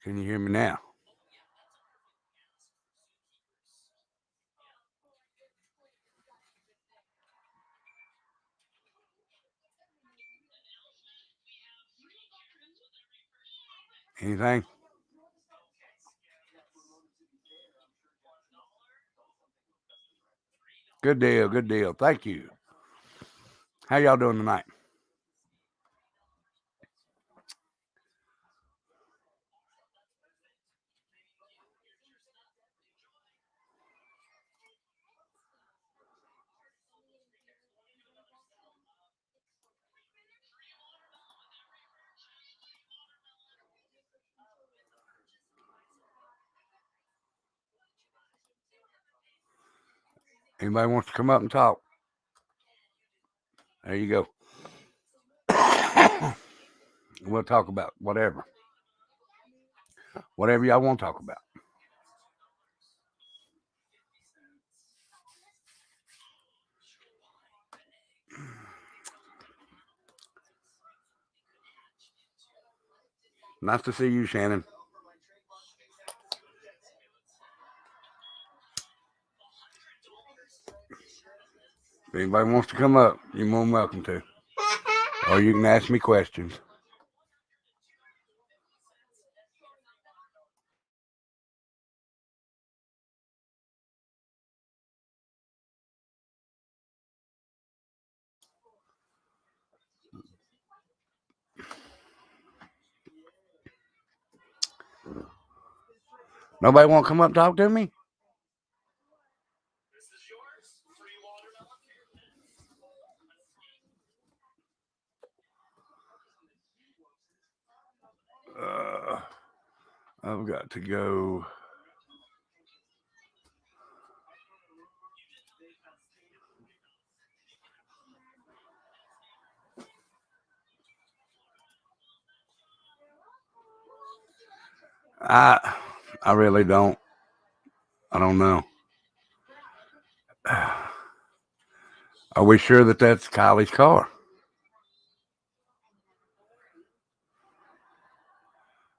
Can you hear me now? Anything? Good deal. Good deal. Thank you. How y'all doing tonight? Anybody wants to come up and talk? There you go. We'll talk about whatever. Whatever y'all want to talk about. Nice to see you, Shannon. If anybody wants to come up, you're more than welcome to. Or you can ask me questions. Nobody want to come up and talk to me? I've got to go. I really don't. I don't know. Are we sure that that's Kylie's car?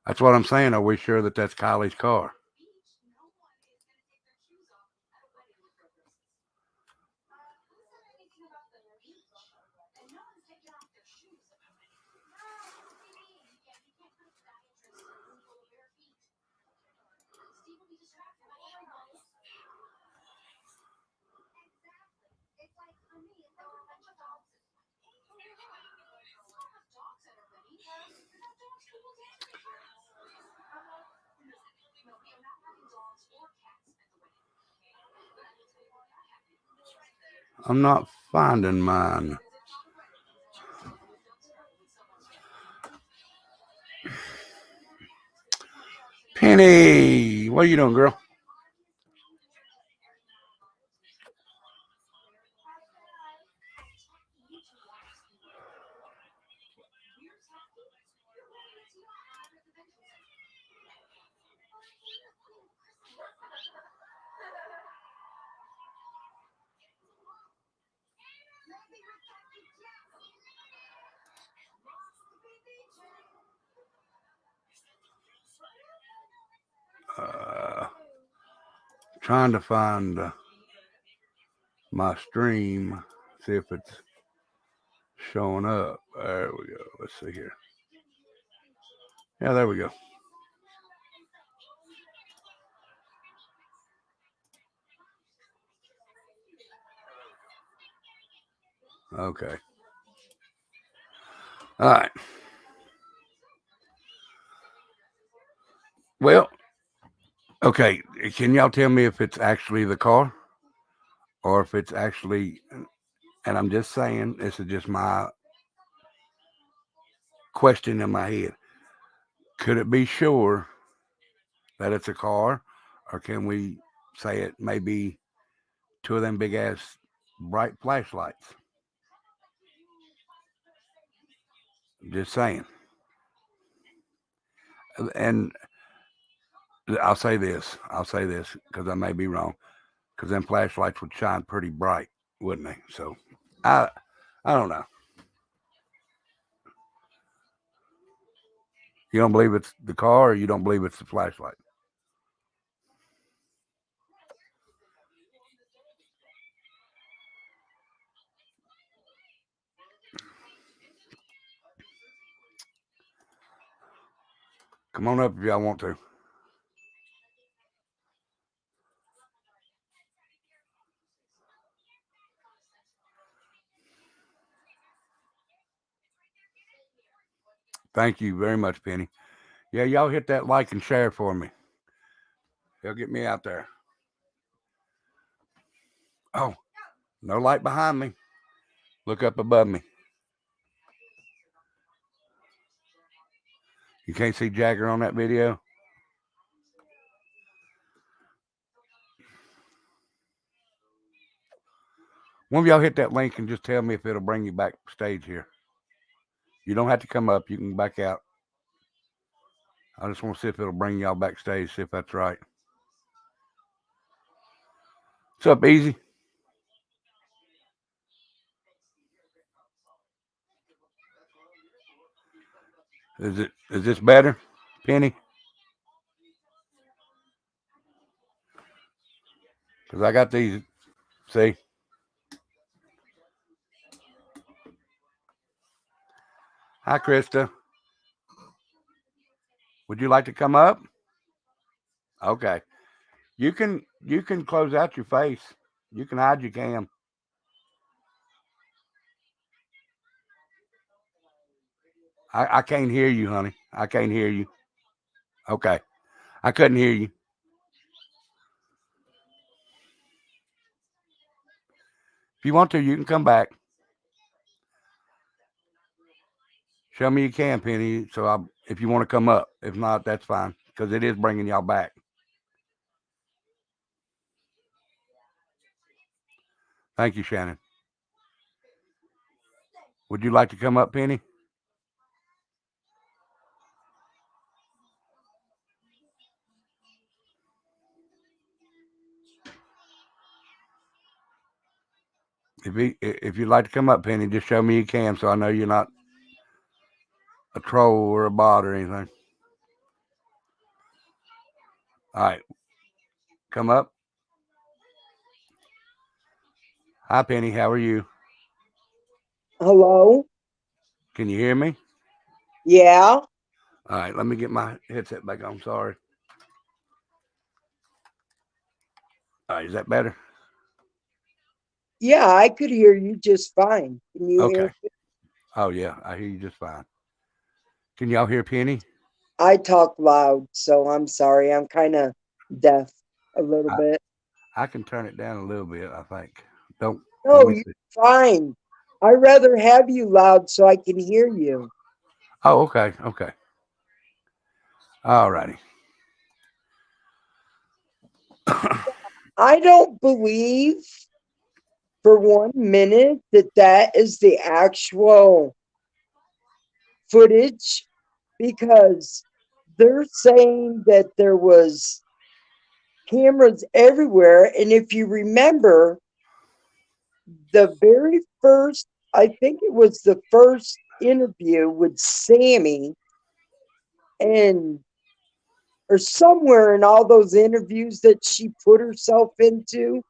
That's what I'm saying. Are we sure that that's Kylie's car? I'm not finding mine. Penny, what are you doing, girl? Trying to find my stream, see if it's showing up. There we go. Let's see here. Yeah, there we go. Okay. All right. Well, okay. Can y'all tell me if it's actually the car or if it's actually, and I'm just saying, this is just my question in my head. Could it be sure that it's a car, or can we say it may be two of them big ass bright flashlights? Just saying. And I'll say this because I may be wrong, because them flashlights would shine pretty bright, wouldn't they? So I I don't know. You don't believe it's the car, or you don't believe it's the flashlight? Come on up if y'all want to. Thank you very much, Penny. Yeah, y'all hit that like and share for me. It'll get me out there. Oh, no light behind me. Look up above me. You can't see Jagger on that video? One of y'all hit that link and just tell me if it'll bring you backstage here. You don't have to come up. You can back out. I just want to see if it'll bring y'all backstage, see if that's right. What's up, Easy? Is this better, Penny? Because I got these. See? Hi, Krista. Would you like to come up? Okay. You can close out your face. You can hide your cam. I can't hear you, honey. I can't hear you. Okay. I couldn't hear you. If you want to, you can come back. Show me you can, Penny. So if you want to come up. If not, that's fine. Because it is bringing y'all back. Thank you, Shannon. Would you like to come up, Penny? If you'd like to come up, Penny, just show me you can, so I know you're not a troll or a bot or anything. All right. Come up. Hi, Penny. How are you? Hello? Can you hear me? Yeah? All right. Let me get my headset back on. Sorry. All right. Is that better? Yeah, I could hear you just fine. Can you hear Okay. me? Oh, yeah. I hear you just fine. Can y'all hear Penny? I talk loud, so I'm sorry. I'm kind of deaf a little I, bit. I can turn it down a little bit, I think. Don't let No, me you're see. fine. I'd rather have you loud so I can hear you. Oh, okay. Okay. All righty. I don't believe for 1 minute that that is the actual footage because they're saying that there was cameras everywhere. And if you remember, the very first, I think it was the first interview with Sammy, and or somewhere in all those interviews that she put herself into,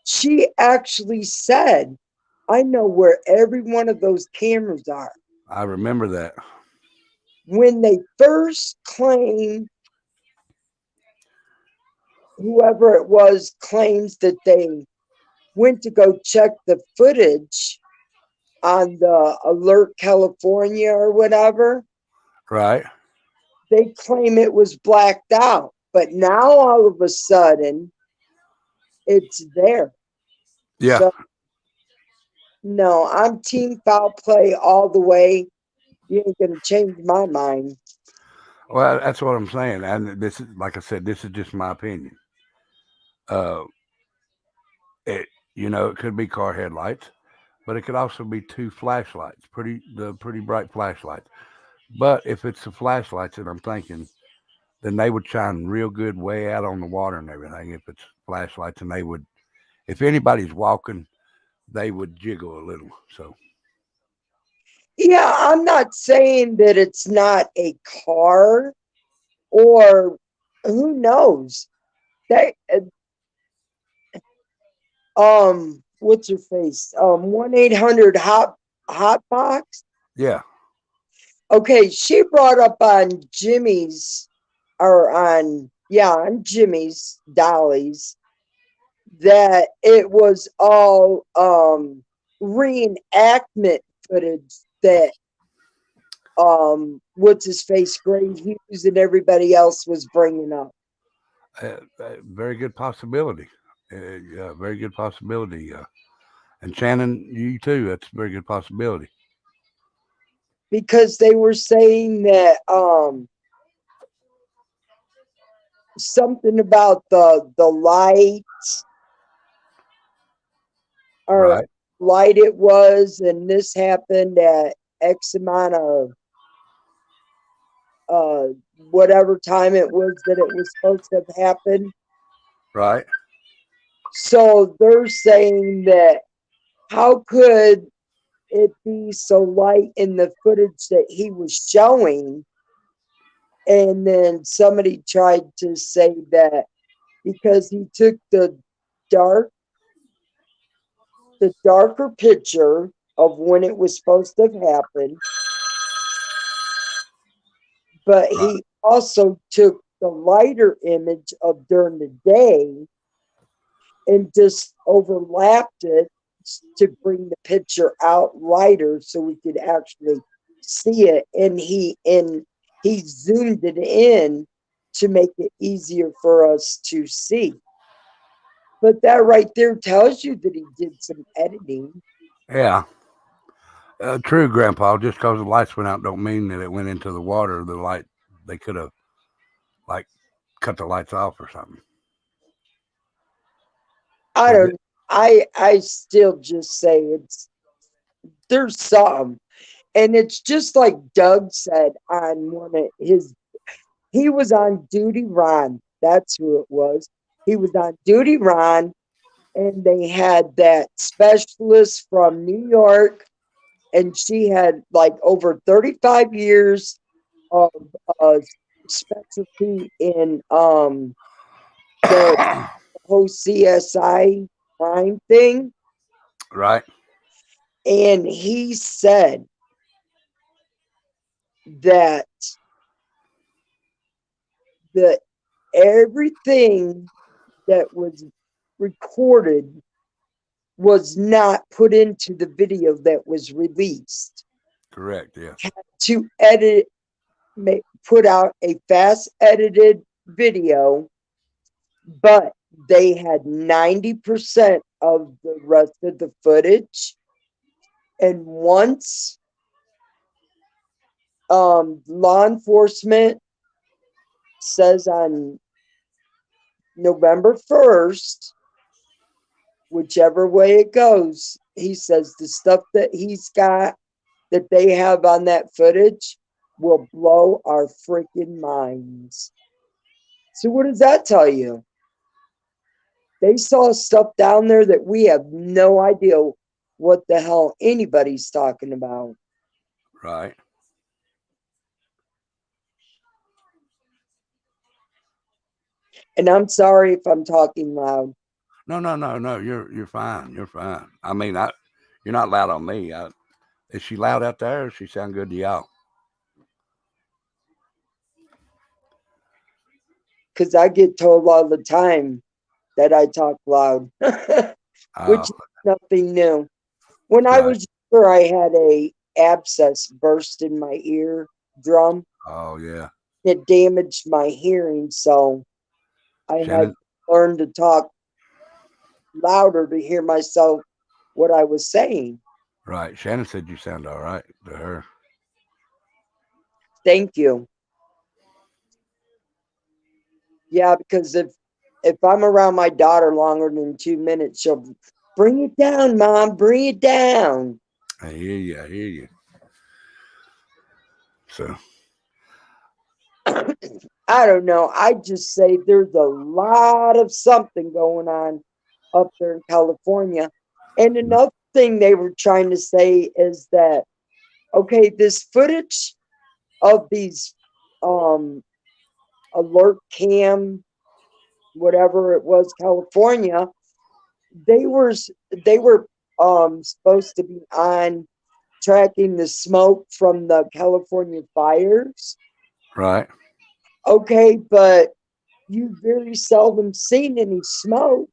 she actually said, I know where every one of those cameras are. I remember that. When they first claimed, whoever it was claims that they went to go check the footage on the Alert California or whatever, Right. they claim it was blacked out. But now all of a sudden, it's there. Yeah. So, no, I'm team foul play all the way. You ain't going to change my mind. Well, that's what I'm saying. And this is, like I said, this is just my opinion. Uh, it, it could be car headlights, but it could also be two flashlights, pretty bright flashlights. But if it's the flashlights that I'm thinking, then they would shine real good way out on the water and everything. If it's flashlights, and they would, if anybody's walking, they would jiggle a little. So Yeah, I'm not saying that it's not a car, or who knows. That what's her face? 1-800 hot box. Yeah, Okay, she brought up on Jimmy's, or on Jimmy's Dolly's, that it was all reenactment footage that what's his face, Gray Hughes, and everybody else was bringing up. very good possibility. Yeah, very good possibility. And Shannon, you too. That's a very good possibility. Because they were saying that something about the light, or Right, light it was, and this happened at X amount of uh whatever time it was that it was supposed to have happened. right, So they're saying that how could it be so light in the footage that he was showing? And then somebody tried to say that because he took dark the darker picture of when it was supposed to have happened, but right, he also took the lighter image of during the day and just overlapped it to bring the picture out lighter so we could actually see it. And he zoomed it in to make it easier for us to see. But that right there tells you that he did some editing. yeah. True, Grandpa. Just because the lights went out, don't mean that it went into the water. The light, they could have like cut the lights off or something. I Because don't. I still just say there's some, and it's just like Doug said on one of his. He was on Duty Ron. That's who it was. He was on Duty Ron, and they had that specialist from New York, and she had like over 35 years of uh, specialty in the whole CSI crime thing. right, And he said that the everything that was recorded was not put into the video that was released. correct. Yes, To edit, put out a fast edited video, but they had 90% of the rest of the footage. And once law enforcement says on November 1st, whichever way it goes, he says the stuff that he's got that they have on that footage will blow our freaking minds. So, what does that tell you? They saw stuff down there that we have no idea what the hell anybody's talking about. right. And I'm sorry if I'm talking loud. No, no, no, no. You're fine. You're fine. I mean, you're not loud on me. Is she loud out there? Or does she sound good to y'all? Because I get told all the time that I talk loud, Oh, which is nothing new. When I right. was younger, I had a abscess burst in my ear drum. Oh, yeah. It damaged my hearing, so I had Shannon, to learn to talk louder to hear myself what I was saying. right. Shannon said you sound all right to her. Thank you. Yeah, because if I'm around my daughter longer than 2 minutes, she'll bring it down, Mom, bring it down. I hear you. I hear you. So, I don't know. I just say there's a lot of something going on up there in California. And another thing they were trying to say is that Okay, this footage of these um alert cam, whatever it was, California, they were they were supposed to be on tracking the smoke from the California fires. Right. Okay, but you very seldom seen any smoke.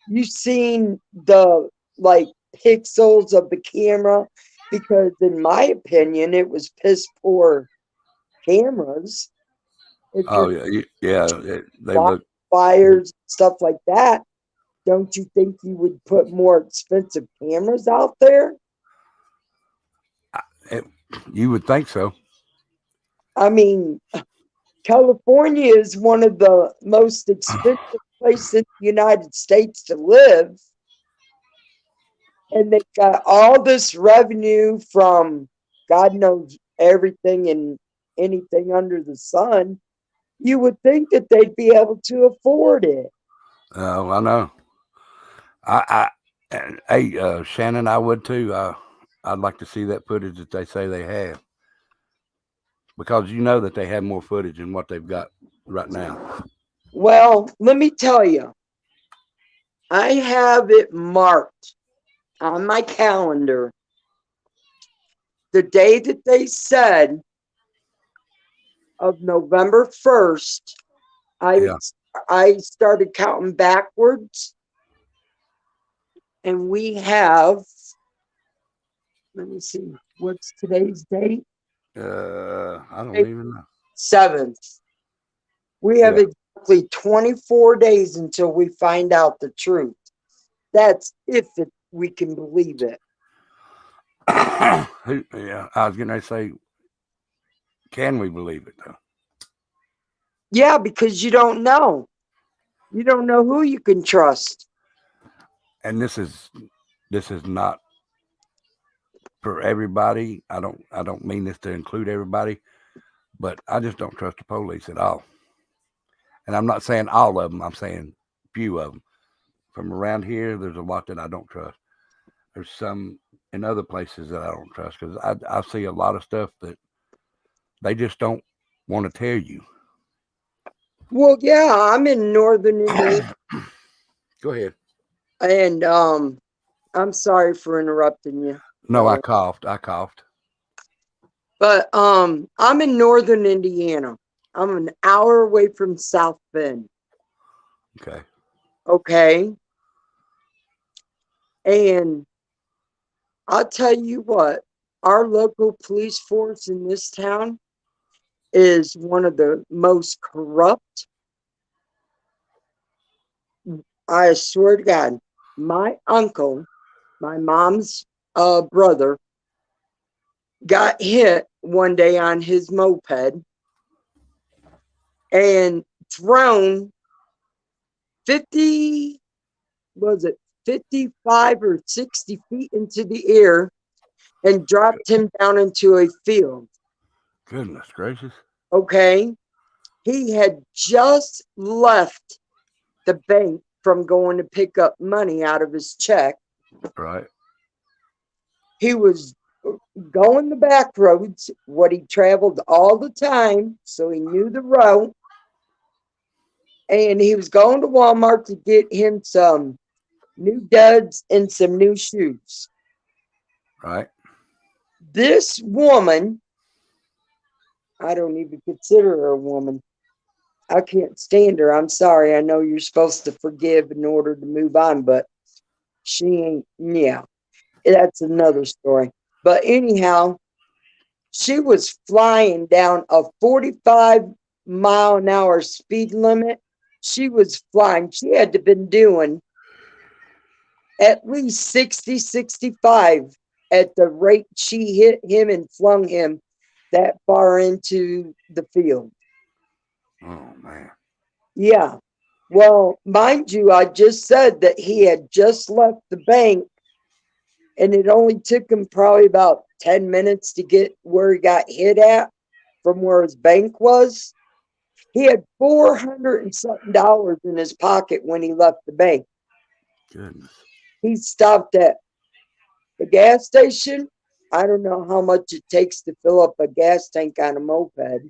You've seen the like pixels of the camera because in my opinion it was piss poor cameras. If Oh you're yeah, yeah. They watching look. fires, stuff like that, don't you think you would put more expensive cameras out there? It, you would think so. I mean, California is one of the most expensive places in the United States to live. And they've got all this revenue from God knows everything and anything under the sun. You would think that they'd be able to afford it. I know. And, hey, Shannon, I would too. I'd like to see that footage that they say they have, because you know that they have more footage than what they've got right now. Well, let me tell you, I have it marked on my calendar the day that they said of November 1st. I Yeah. I started counting backwards, and we have, let me see, what's today's date? I don't even know. 7th. We have Yeah. exactly 24 days until we find out the truth. That's if we can believe it. Yeah. I was going to say, can we believe it though? Yeah, because you don't know. You don't know who you can trust. And this is not for everybody. I don't mean this to include everybody, but I just don't trust the police at all. And I'm not saying all of them. I'm saying few of them. From around here, there's a lot that I don't trust. There's some in other places that I don't trust because I see a lot of stuff that they just don't want to tell you. Well, yeah, I'm in northern Indiana, Go ahead. and I'm sorry for interrupting you, No, I brother. coughed. I coughed. But I'm in northern Indiana. I'm an hour away from South Bend. Okay. Okay. And I'll tell you what, our local police force in this town is one of the most corrupt. I swear to God, my uncle, my mom's brother, got hit one day on his moped and thrown 50, was it 55 or 60 feet into the air and dropped him down into a field. Goodness gracious. Okay. He had just left the bank from going to pick up money out of his check. Right. He was going the back roads, what he traveled all the time, so he knew the route. And he was going to Walmart to get him some new duds and some new shoes. Right. This woman, I don't even consider her a woman. I can't stand her. I'm sorry. I know you're supposed to forgive in order to move on, but she ain't, yeah, that's another story. But anyhow, she was flying down a 45-mile-an-hour speed limit. She was flying. She had to been doing at least 60, 65 at the rate she hit him and flung him that far into the field. Oh man. Yeah. Well, mind you, I just said that he had just left the bank and it only took him probably about 10 minutes to get where he got hit at from where his bank was. He had 400 and something dollars in his pocket when he left the bank. Goodness. He stopped at the gas station. I don't know how much it takes to fill up a gas tank on a moped,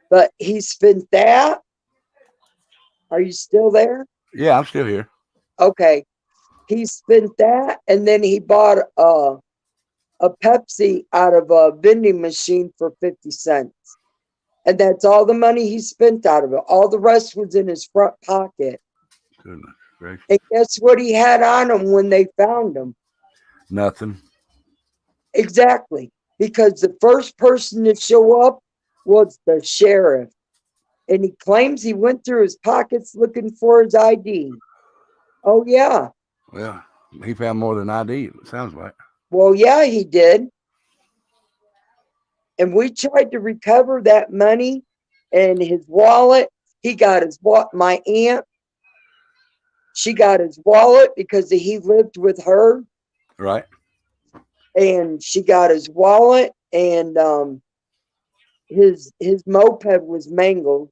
but he spent that. Are you still there? Yeah, I'm still here. Okay. He spent that, and then he bought a Pepsi out of a vending machine for 50 cents. And that's all the money he spent out of it. All the rest was in his front pocket. Goodness gracious. And guess what he had on him when they found him? Nothing. Exactly. Because the first person to show up was the sheriff. And he claims he went through his pockets looking for his ID. Oh, yeah. Well, he found more than ID, it sounds like. Well, yeah, he did. And we tried to recover that money and his wallet. He got his what? My aunt, she got his wallet because he lived with her, Right. and she got his wallet, and his moped was mangled.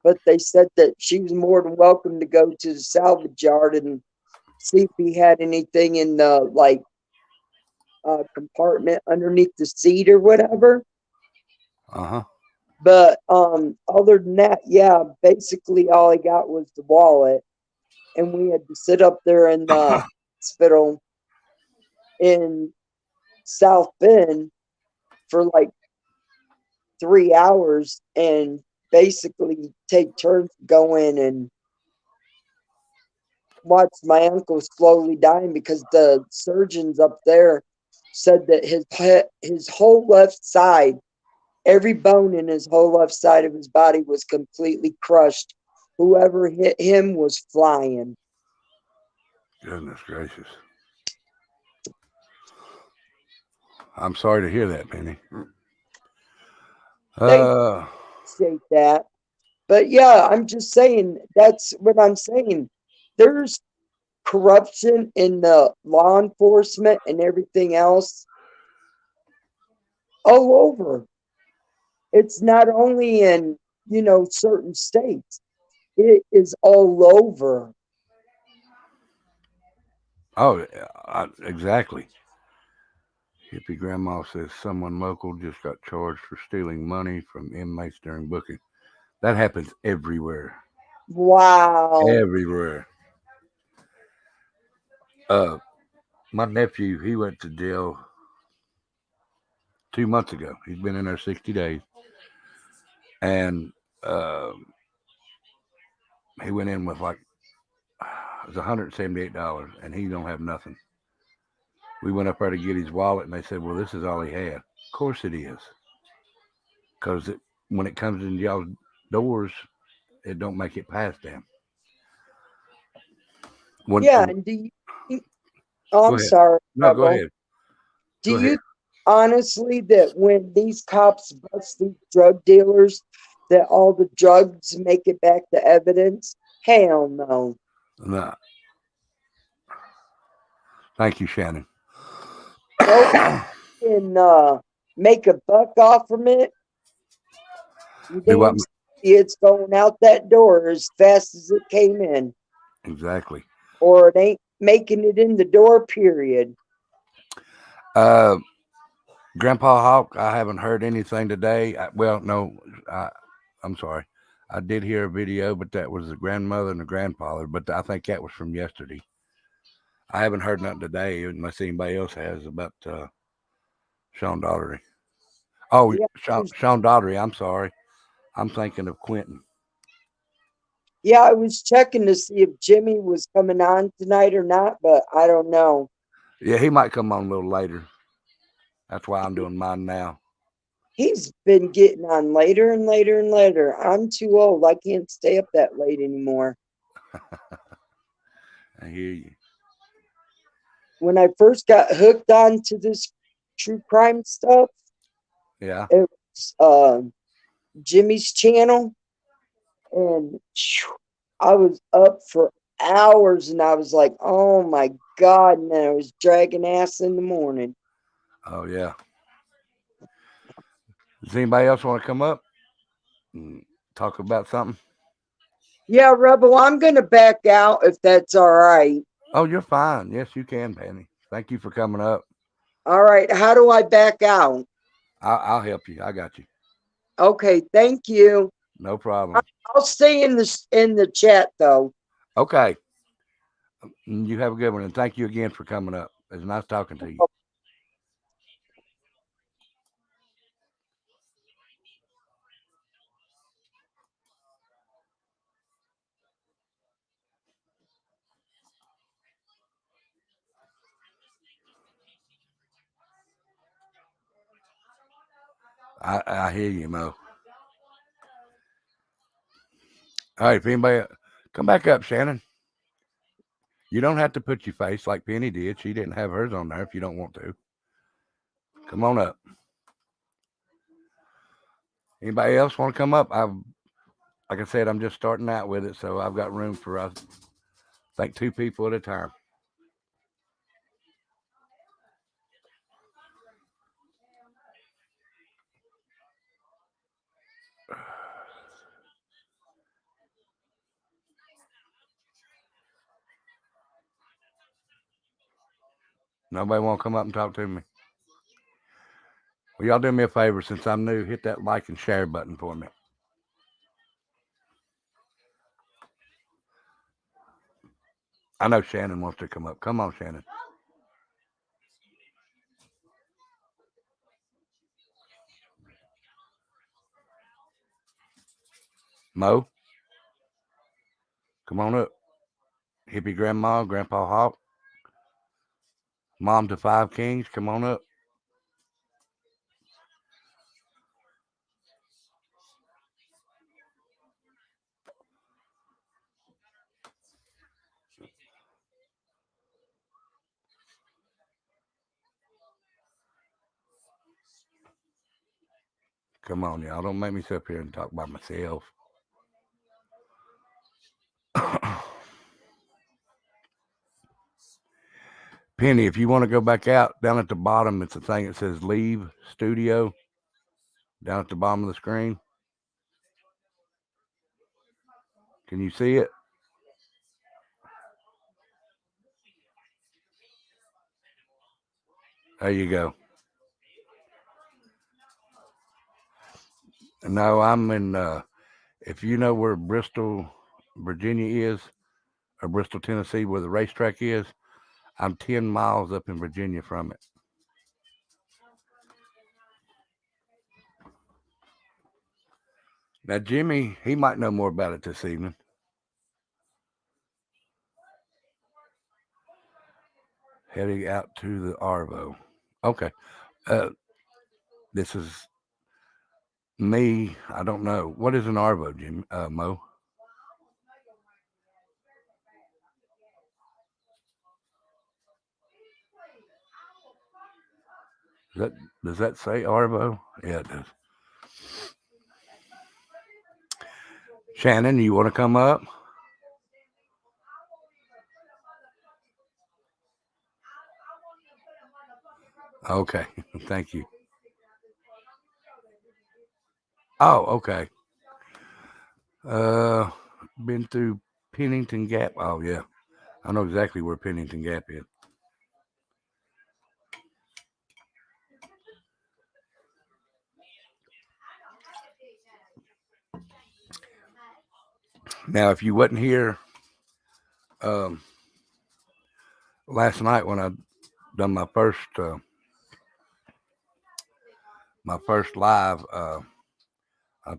But they said that she was more than welcome to go to the salvage yard and see if he had anything in the compartment underneath the seat or whatever. Uh-huh. But other than that, yeah, basically all I got was the wallet, and we had to sit up there in the hospital in South Bend for like 3 hours and basically take turns going and watch my uncle slowly dying because the surgeons up there said that his whole left side, every bone in his whole left side of his body was completely crushed. Whoever hit him was flying. Goodness gracious. I'm sorry to hear that, Penny. They appreciate that. But yeah, I'm just saying, that's what I'm saying. There's corruption in the law enforcement and everything else all over. It's not only in, certain states. It is all over. Oh, exactly. Hippie Grandma says someone local just got charged for stealing money from inmates during booking. That happens everywhere. Wow. Everywhere. Uh, my nephew, he went to jail 2 months ago. He's been in there 60 days. And uh, he went in with like, it was $178, and he don't have nothing. We went up there to get his wallet, and they said, well, this is all he had. Of course it is. Because when it comes in y'all's doors, it don't make it past them. Yeah, and do you think, oh, Go I'm ahead. sorry, No, go Rebel. ahead. Do Go ahead. you honestly that when these cops bust these drug dealers, that all the drugs make it back to evidence? Hell no. No. Thank you, Shannon. Nope. And make a buck off from it. You Do what? damn it's going out that door as fast as it came in, Exactly. or it ain't making it in the door, period. Uh, Grandpa Hawk, I haven't heard anything today. Well, no, I'm sorry. I did hear a video, but that was the grandmother and the grandfather. But I think that was from yesterday. I haven't heard nothing today, unless anybody else has, about Sean Daughtery. Oh, Yeah, Sean Daughtery. I'm sorry. I'm thinking of Quentin. yeah, I was checking to see if Jimmy was coming on tonight or not, but I don't know. Yeah, he might come on a little later. That's why I'm doing mine now. He's been getting on later and later and later. I'm too old. I can't stay up that late anymore. I hear you. When I first got hooked onto this true crime stuff, Yeah. it was Jimmy's channel, and I was up for hours, and I was like, "Oh my god!" And then I was dragging ass in the morning. Oh, yeah. Does anybody else want to come up and talk about something? Yeah, Rebel, I'm gonna back out if that's all right. Oh, you're fine. Yes, you can, Penny. Thank you for coming up. All right. How do I back out? I'll help you. I got you. Okay. Thank you. No problem. I'll stay in the chat though. Okay. You have a good one, and thank you again for coming up. It's nice talking to you. I hear you, Mo. All right, if anybody come back up, Shannon. You don't have to put your face like Penny did. She didn't have hers on there if you don't want to. Come on up. Anybody else want to come up? Like I said, I'm just starting out with it, so I've got room for I think 2 people at a time. Nobody want to come up and talk to me? Well, y'all do me a favor since I'm new. Hit that like and share button for me. I know Shannon wants to come up. Come on, Shannon. Mo, come on up. Hippie Grandma, Grandpa Hawk, Mom to 5 Kings, come on up. Come on, y'all. Don't make me sit up here and talk by myself. Penny, if you want to go back out, down at the bottom, it's a thing that says leave studio down at the bottom of the screen. Can you see it? There you go. No, I'm in, if you know where Bristol, Virginia is, or Bristol, Tennessee, where the racetrack is, I'm 10 miles up in Virginia from it. Now, Jimmy, he might know more about it this evening. Heading out to the Arvo. Okay. This is me. I don't know. What is an Arvo, Jim? Mo? Does that say Arvo? Yeah, it does. Shannon, you want to come up? Okay, thank you. Oh, okay. Been through Pennington Gap. Oh yeah, I know exactly where Pennington Gap is. Now, if you wasn't here last night when I done my first live, I'll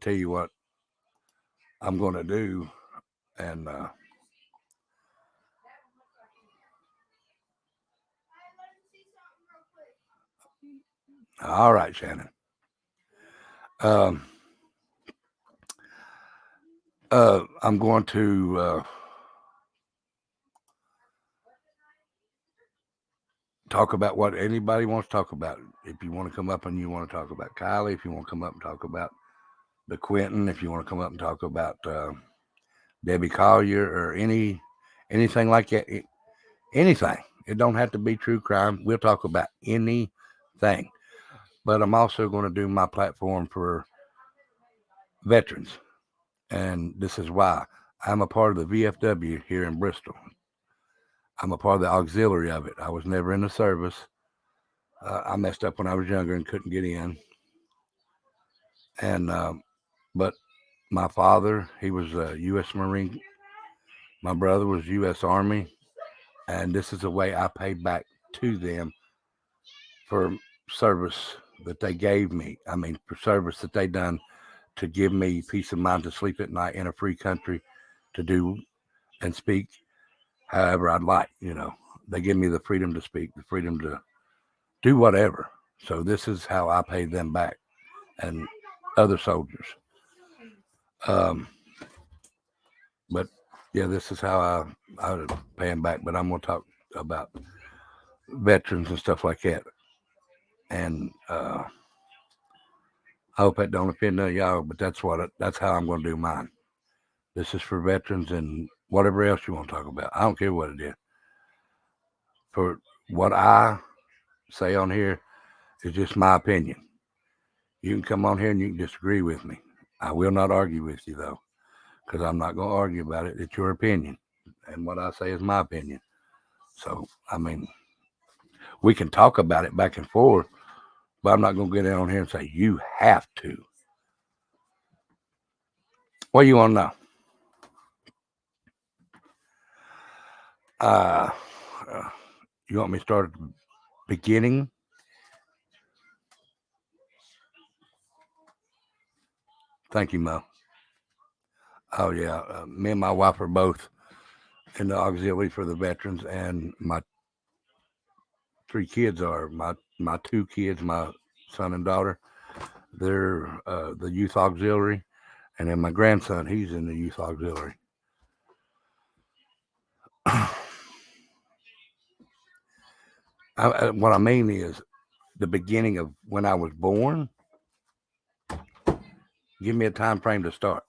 tell you what I'm going to do, and all right, Shannon. I'm going to talk about what anybody wants to talk about. If you want to come up and you want to talk about Kylie, if you want to come up and talk about the Quentin, if you want to come up and talk about Debbie Collier or anything like that, anything. It don't have to be true crime. We'll talk about anything. But I'm also going to do my platform for veterans. And this is why I'm a part of the VFW here in Bristol. I'm a part of the auxiliary of it. I was never in the service. I messed up when I was younger and couldn't get in. And but my father, he was a U.S. Marine. My brother was U.S. Army, and this is the way I paid back to them for service that they gave me. I mean, for service that they done to give me peace of mind to sleep at night in a free country, to do and speak however I'd like. They give me the freedom to speak, the freedom to do whatever. So this is how I pay them back and other soldiers. Um, but yeah, this is how I would pay them back. But I'm gonna talk about veterans and stuff like that. And I hope that don't offend none of y'all, but that's how I'm gonna do mine. This is for veterans and whatever else you want to talk about. I don't care what it is. For what I say on here is just my opinion. You can come on here and you can disagree with me. I will not argue with you though, because I'm not going to argue about it. It's your opinion, and what I say is my opinion. So I mean, we can talk about it back and forth, but I'm not going to get on here and say you have to. What do you want to know? Uh, you want me to start at the beginning? Thank you, Mo. Oh yeah, me and my wife are both in the auxiliary for the veterans, and my 3 kids are my 2 kids, my son and daughter. They're the youth auxiliary, and then my grandson, he's in the youth auxiliary. What I mean is the beginning of when I was born. Give me a time frame to start,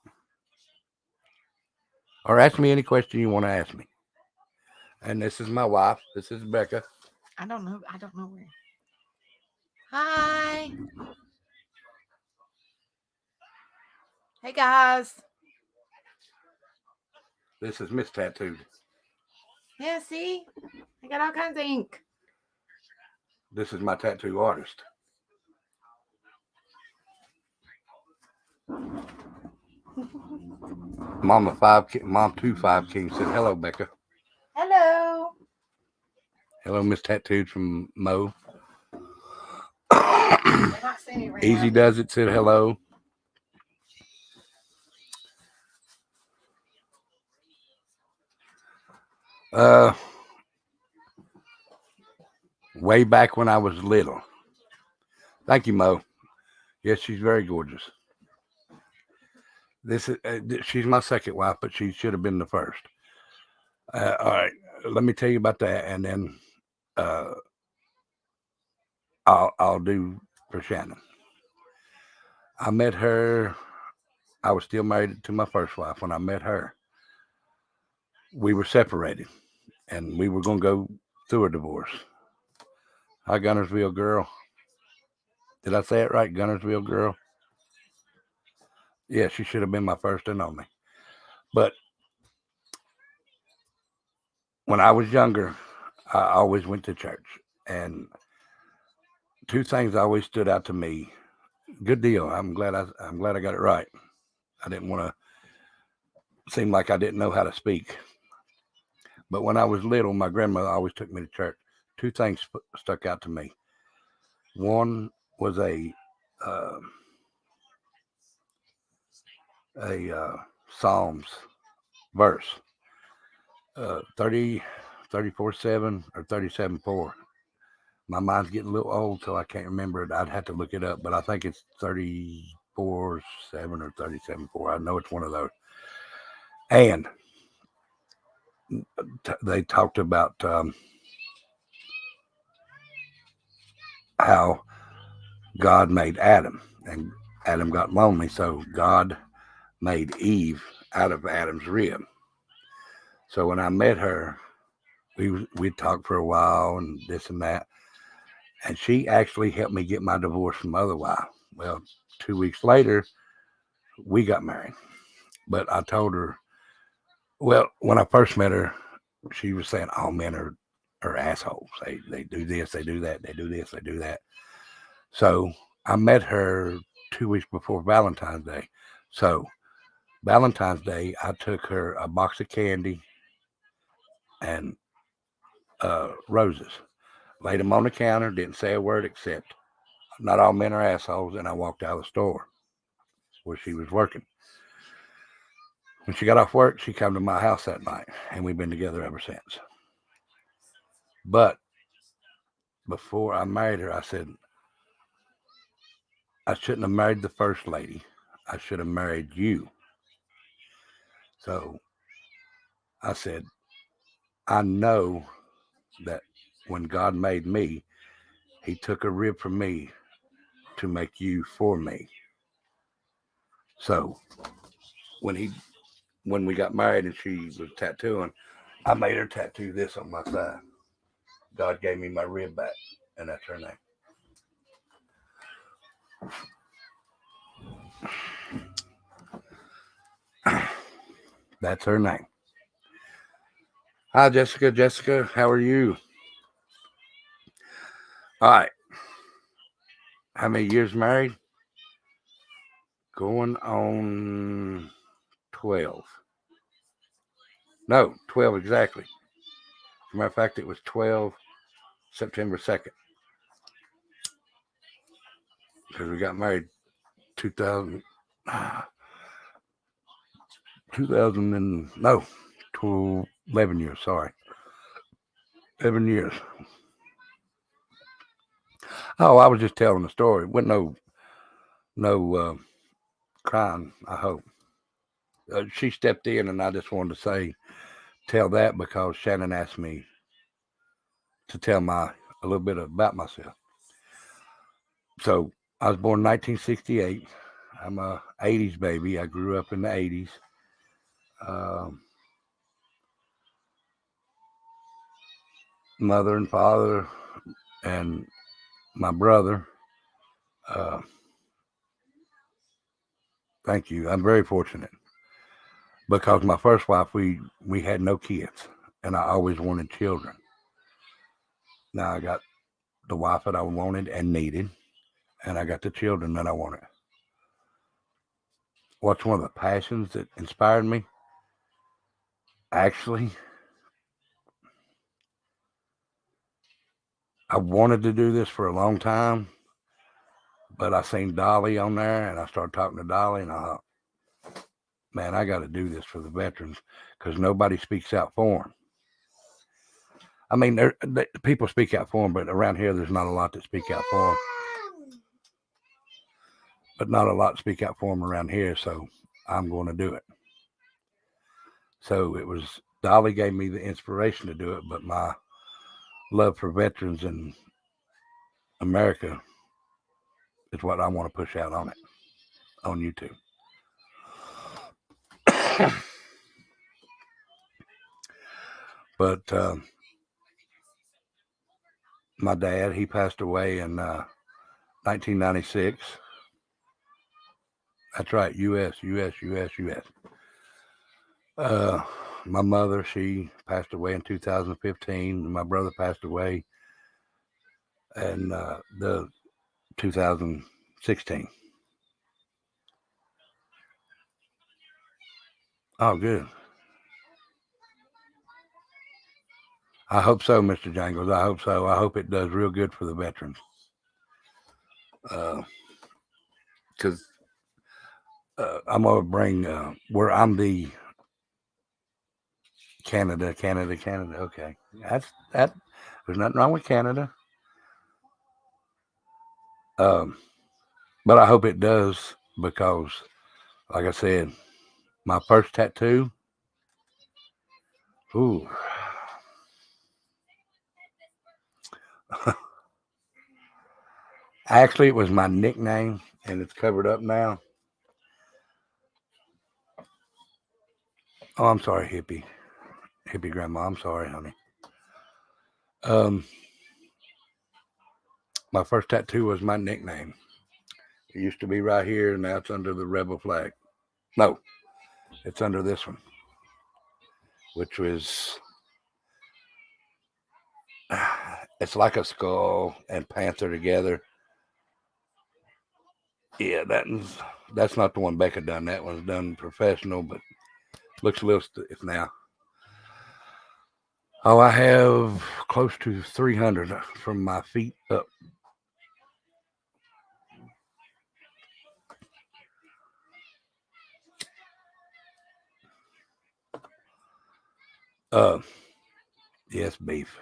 or ask me any question you want to ask me. And this is my wife. This is Becca. I don't know. I don't know where. Hi. Hey guys. This is Miss Tattooed. Yeah, see? I got all kinds of ink. This is my tattoo artist. Mom 25 King said hello, Becca. Hello. Hello, Miss Tattooed from Mo. They're not seeing me right Easy now. Does It said hello. Uh, way back when I was little. Thank you, Mo. Yes, she's very gorgeous. This is she's my second wife, but she should have been the first. All right, let me tell you about that, and then uh, I'll do for Shannon. I met her. I was still married to my first wife when I met her. We were separated, and we were going to go through a divorce. Hi, Gunnersville girl. Did I say it right, Gunnersville girl? Yeah, she should have been my first and only. But when I was younger, I always went to church, and 2 things always stood out to me. Good deal. I'm glad I got it right. I didn't want to seem like I didn't know how to speak. But when I was little, my grandmother always took me to church. 2 things stuck out to me. One was uh, a Psalms verse, 30, 34:7 or 37:4. My mind's getting a little old, so I can't remember it. I'd have to look it up, but I think it's 34:7 or 37:4. I know it's one of those. And they talked about how God made Adam, and Adam got lonely, so God made Eve out of Adam's rib. So when I met her, we talked for a while and this and that, and she actually helped me get my divorce from my other wife. Well, 2 weeks later, we got married. But I told her, well, when I first met her, she was saying all men are are assholes. They do this, they do that, they do this, they do that. So I met her 2 weeks before Valentine's Day. So Valentine's Day, I took her a box of candy and roses. Laid them on the counter, didn't say a word except not all men are assholes, and I walked out of the store where she was working. When she got off work, she came to my house that night, and we've been together ever since. But before I married her, I said, I shouldn't have married the first lady. I should have married you. So I said, I know that when God made me, he took a rib from me to make you for me. So when we got married and she was tattooing, I made her tattoo this on my side. God gave me my rib back, and that's her name. That's her name. Hi, Jessica. Jessica, how are you? All right. How many years married? Going on 12. No, 12 exactly. As a matter of fact, it was 12 September 2nd. Because we got married 2000, 2000 and, no, 11 years, sorry. 11 years. Oh, I was just telling the story. It wasn't no crying, I hope. She stepped in, and I just wanted to tell that because Shannon asked me to tell a little bit about myself. So I was born in 1968. I'm a 80s baby. I grew up in the 80s. Mother and father and my brother. Thank you. I'm very fortunate because my first wife, we had no kids, and I always wanted children. Now I got the wife that I wanted and needed, and I got the children that I wanted. What's one of the passions that inspired me? Actually, I wanted to do this for a long time, but I seen Dolly on there, and I started talking to Dolly, and I thought, man, I got to do this for the veterans because nobody speaks out for them. I mean, people speak out for them, but around here, there's not a lot that speak out for them. But not a lot speak out for them around here, so I'm going to do it. So it was, Dolly gave me the inspiration to do it, but my love for veterans in America is what I want to push out on YouTube. But my dad, he passed away in 1996. That's right, U.S. My mother, she passed away in 2015. My brother passed away in the 2016. Oh, good. I hope so, Mr. Jangles. I hope so. I hope it does real good for the veterans. Because I'm going to bring where I'm the Canada. Okay. That. There's nothing wrong with Canada. But I hope it does because, like I said, my first tattoo, ooh. Actually, it was my nickname, and it's covered up now. Oh, I'm sorry, hippie grandma. I'm sorry, honey. My first tattoo was my nickname. It used to be right here, and now it's under the rebel flag. No, it's under this one, which was It's like a skull and panther together. Yeah, that's not the one Becca done. That one's done professional, but looks a little stiff now. Oh, I have close to 300 from my feet up. Uh, yes, beef.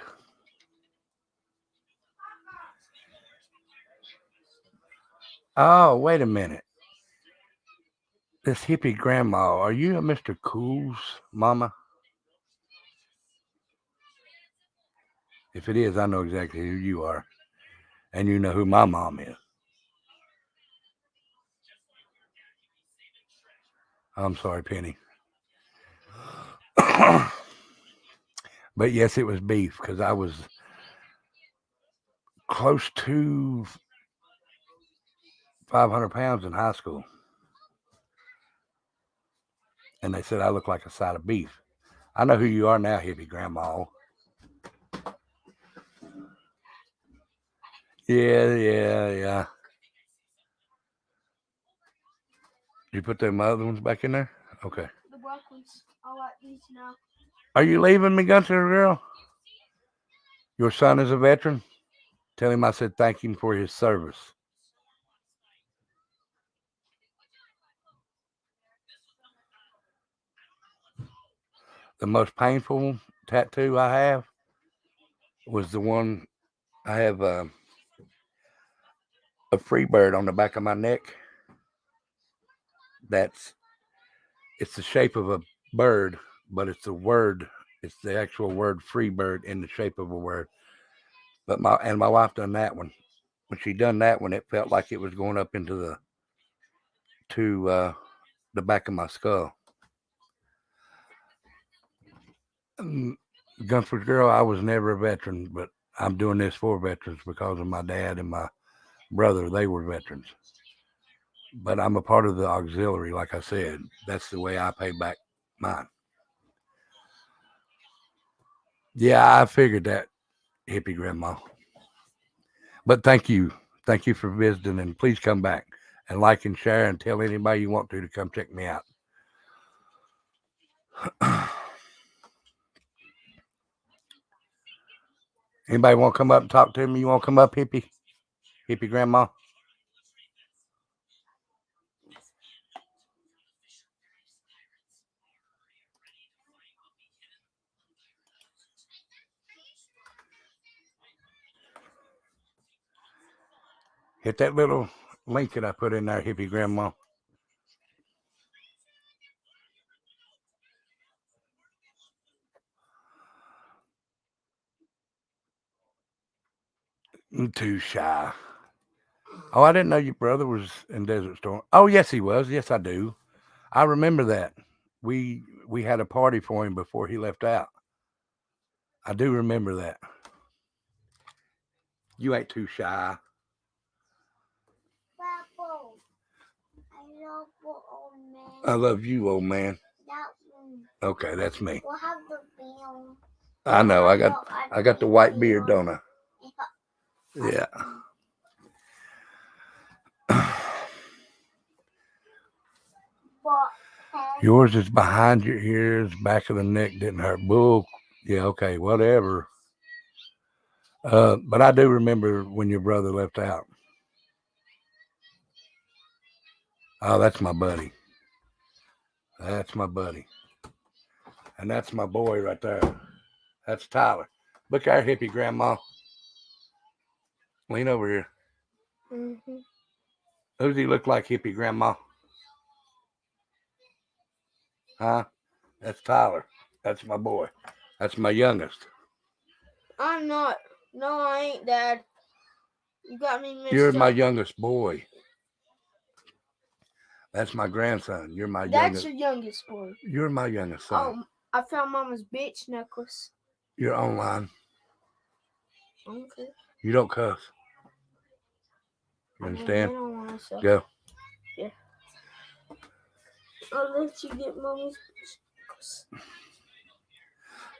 Oh, wait a minute. This hippie grandma, are you a Mr. Cool's mama? If it is, I know exactly who you are. And you know who my mom is. I'm sorry, Penny. But yes, it was beef because I was close to 500 pounds in high school. And they said I look like a side of beef. I know who you are now, hippie grandma. Yeah. You put them other ones back in there? Okay. The black ones. I like these now. Are you leaving me, Gunslinger Girl? Your son is a veteran? Tell him I said thank him for his service. The most painful tattoo I have was the one I have a free bird on the back of my neck. It's the shape of a bird, but it's the word. It's the actual word free bird in the shape of a word. But my wife done that one. When she done that one, it felt like it was going up into the back of my skull. Gunsford Girl, I was never a veteran, but I'm doing this for veterans because of my dad and my brother. They were veterans. But I'm a part of the auxiliary, like I said. That's the way I pay back mine. Yeah, I figured that, hippie grandma. But thank you. Thank you for visiting, and please come back and like and share and tell anybody you want to come check me out. Anybody want to come up and talk to me? You want to come up, hippie? Hippie grandma? Hit that little link that I put in there, hippie grandma. I'm too shy. Oh, I didn't know your brother was in Desert Storm. Oh, yes, he was. Yes, I do. I remember that. We had a party for him before he left out. I do remember that. You ain't too shy. Purple. I love old man. I love you, old man. That one. Okay, that's me. We'll have the beard. I know. I got the white beard, don't I? Yeah. Yours is behind your ears, back of the neck didn't hurt. Bull. Yeah, okay, whatever. But I do remember when your brother left out. Oh, that's my buddy. That's my buddy. And that's my boy right there. That's Tyler. Look our hippie grandma. Lean over here. Mm-hmm. Who does he look like, hippie grandma? Huh? That's Tyler. That's my boy. That's my youngest. I'm not. No, I ain't, Dad. You got me mixed You're up. my youngest boy. That's my grandson. You're my That's youngest. your youngest boy. You're my youngest son. Oh, I found Mama's bitch necklace. You're online. Okay. You don't cuss. You understand? I don't want to. Go. Yeah. I'll let you get Mama's bitch necklace.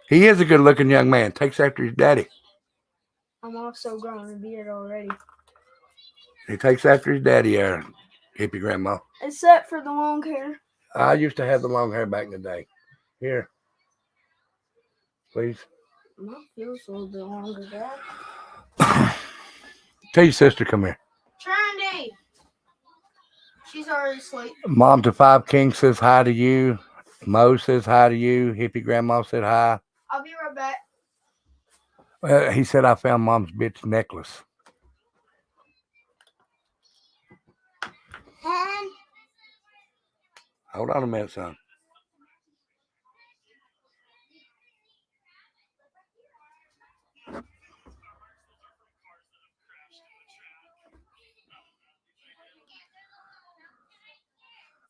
He is a good-looking young man. Takes after his daddy. I'm also growing a beard already. He takes after his daddy there, hippie grandma. Except for the long hair. I used to have the long hair back in the day. Here. Please. Mine feels a little bit longer, Dad. Tell your sister, come here. Trendy! She's already asleep. Mom to Five Kings says hi to you. Mo says hi to you. Hippie grandma said hi. I'll be right back. He said I found Mom's bitch necklace. And Hold on a minute, son.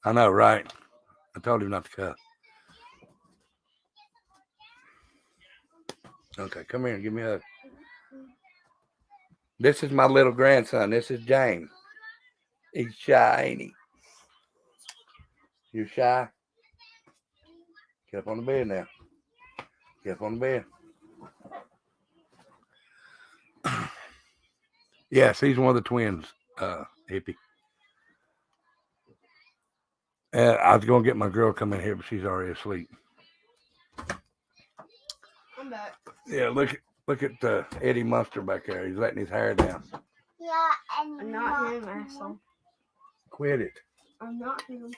I know, right? I told him not to cuss. Okay, come here and give me a hug. This is my little grandson. This is James. He's shy, ain't he? You shy? Get up on the bed now. Get up on the bed. Yes, he's one of the twins, hippie. I was going to get my girl come in here, but she's already asleep. I'm back. Yeah, look at Eddie Munster back there. He's letting his hair down. Yeah, I'm not him, asshole. Quit it. I'm not him.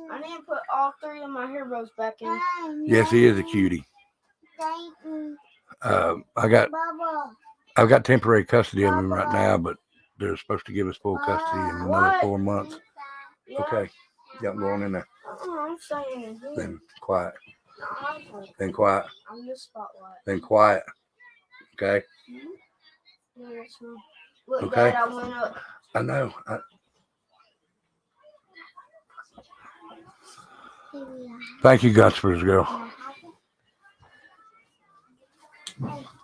I need to put all 3 of my hair bows back in. Yes, he is a cutie. I've got temporary custody of him right now, but they're supposed to give us full custody in another 4 months. Yeah. Okay. Yeah, I'm going in there. I'm staying in here. Then quiet. No, Then quiet. I'm the spotlight. Then quiet. Okay. Yeah, that's fine. Look, Okay. Dad, I went up. I know. Thank you, Gutsper's girl.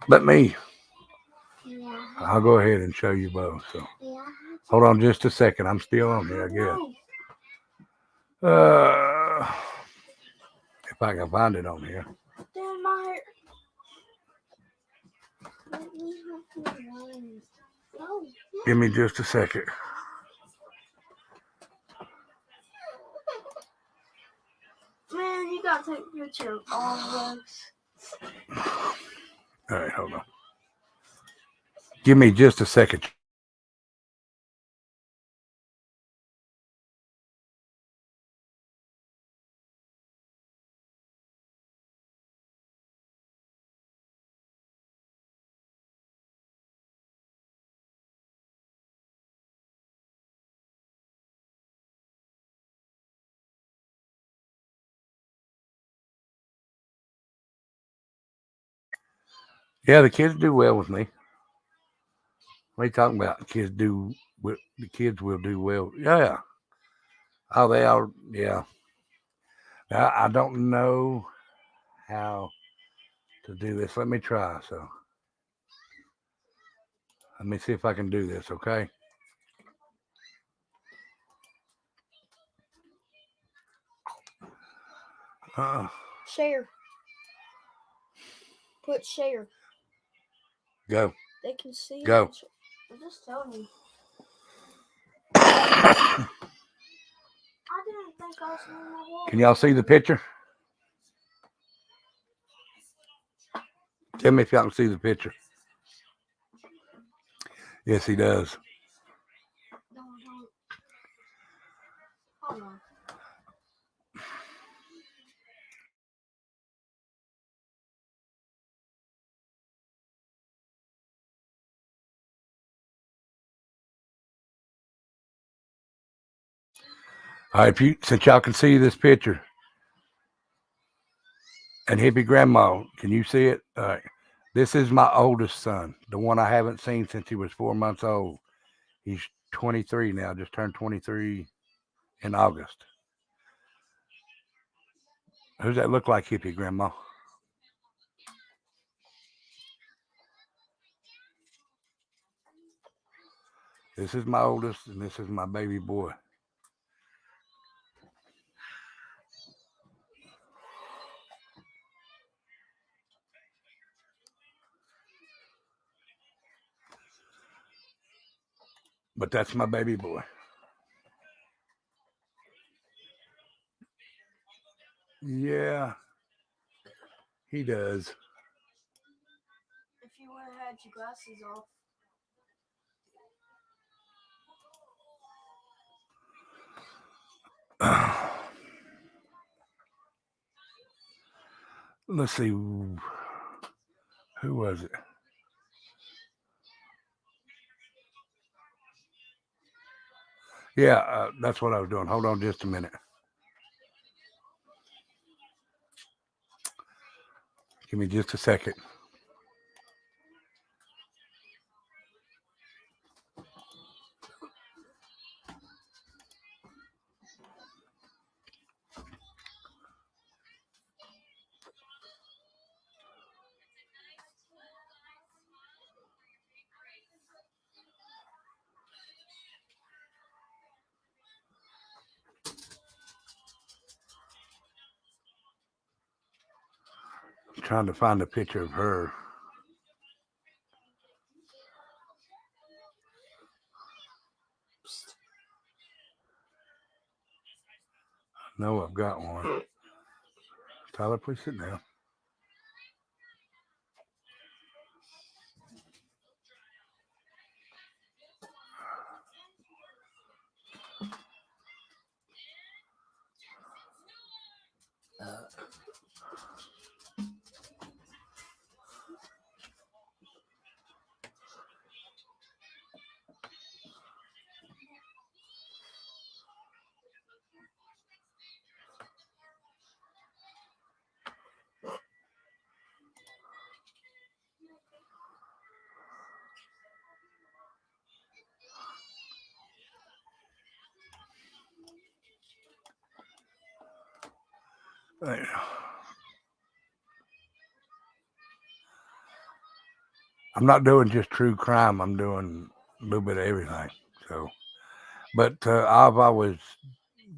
Let me. I'll go ahead and show you both. So hold on just a second. I'm still on here, I guess. If I can find it on here. Dad, my hair. No. Give me just a second. Man, you gotta take a picture of all of us. All right, hold on. Give me just a second. Yeah, the kids do well with me. What are you talking about? The kids will do well. Yeah. Oh, they are. Yeah. Now, I don't know how to do this. Let me try. So let me see if I can do this. Okay. Share. Put share. Go. They can see Go. it. I'm just telling you. I didn't think I was on my wall. Can y'all see the picture? Tell me if y'all can see the picture. Yes, he does. No, don't. Hold on. All right, since y'all can see this picture, and hippie grandma, can you see it? All right. This is my oldest son, the one I haven't seen since he was 4 months old. He's 23 now, just turned 23 in August. Who's that look like, hippie grandma? This is my oldest, and this is my baby boy. But that's my baby boy. Yeah, he does. If you would have had your glasses off. Let's see. Who was it? Yeah, that's what I was doing. Hold on just a minute. Give me just a second. I'm trying to find a picture of her. No, I've got one. Tyler, please sit down. I'm not doing just true crime. I'm doing a little bit of everything. So, but I've always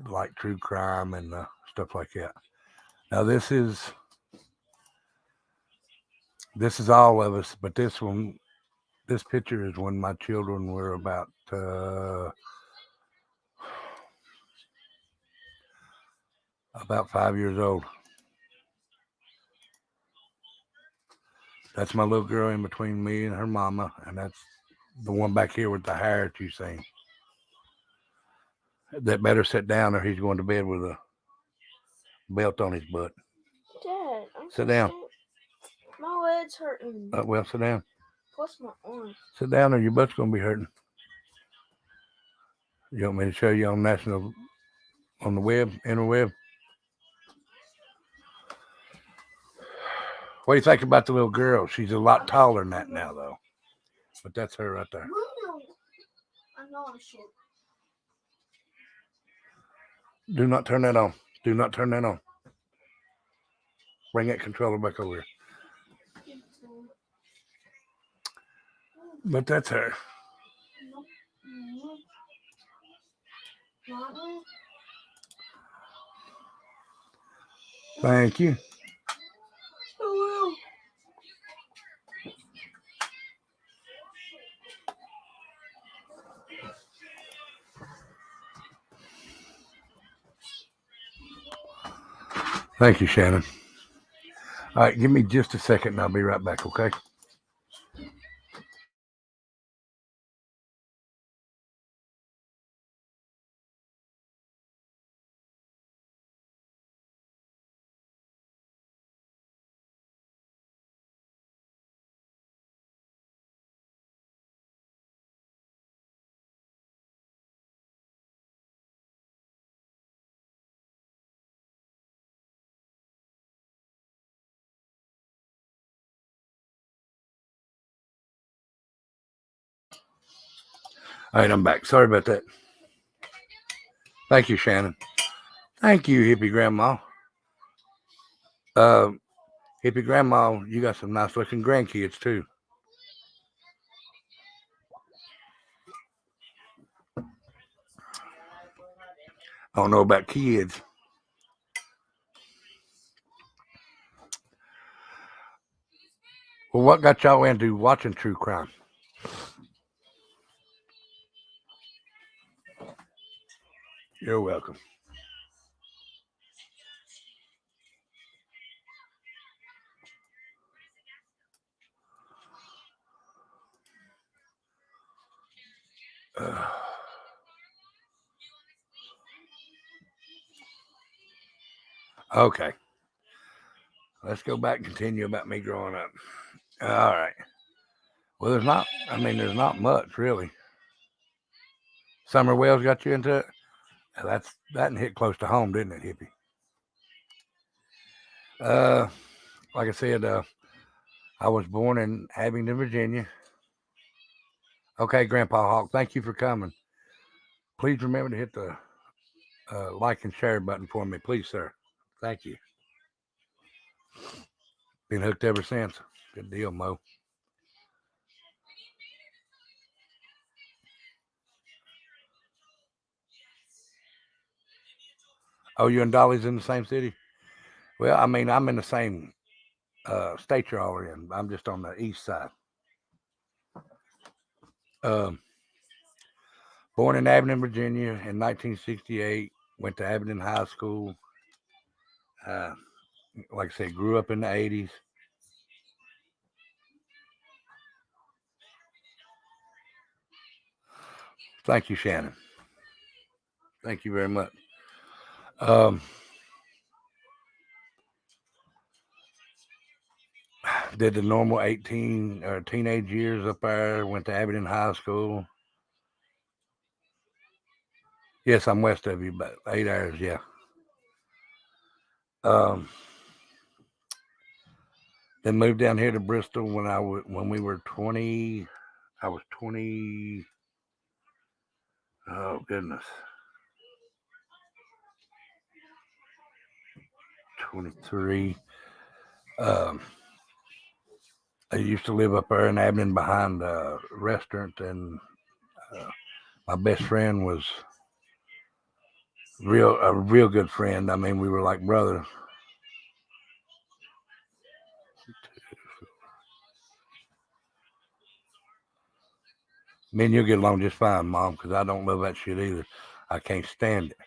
liked true crime and stuff like that. Now this is all of us, but this picture is when my children were about 5 years old. That's my little girl in between me and her mama, and that's the one back here with the hair that you seen. That better sit down or he's going to bed with a belt on his butt. Dad, Sit down. My leg's hurting. Well, sit down. Plus my arm. Sit down or your butt's going to be hurting. You want me to show you on the web, interweb? What do you think about the little girl? She's a lot taller than that now, though. But that's her right there. I know I'm short. Do not turn that on. Do not turn that on. Bring that controller back over here. But that's her. Thank you. Thank you, Shannon. All right, give me just a second and I'll be right back, okay? All right, I'm back. Sorry about that. Thank you, Shannon. Thank you, hippie grandma. Hippie grandma, you got some nice looking grandkids too. I don't know about kids. Well, what got y'all into watching true crime? You're welcome. Okay. Let's go back and continue about me growing up. All right. Well, there's not much really. Summer Wells got you into it? That hit close to home, didn't it, hippie? Like I said, I was born in Abingdon, Virginia. Okay, Grandpa Hawk, thank you for coming. Please remember to hit the like and share button for me, please, sir. Thank you. Been hooked ever since. Good deal, Mo. Oh, you and Dolly's in the same city? Well, I mean, I'm in the same state you're all in. I'm just on the east side. Um, Born in Abingdon, Virginia in 1968. Went to Abingdon High School. Like I said, grew up in the 80s. Thank you, Shannon. Thank you very much. Did the normal 18 or teenage years up there. Went to Abingdon High School. Yes, I'm west of you, but 8 hours, yeah. Then moved down here to Bristol when we were 20. I was 20. Oh goodness, 23. I used to live up there in Abingdon behind a restaurant, and my best friend was a real good friend. I mean, we were like brothers. Me and you'll get along just fine, Mom, because I don't love that shit either. I can't stand it.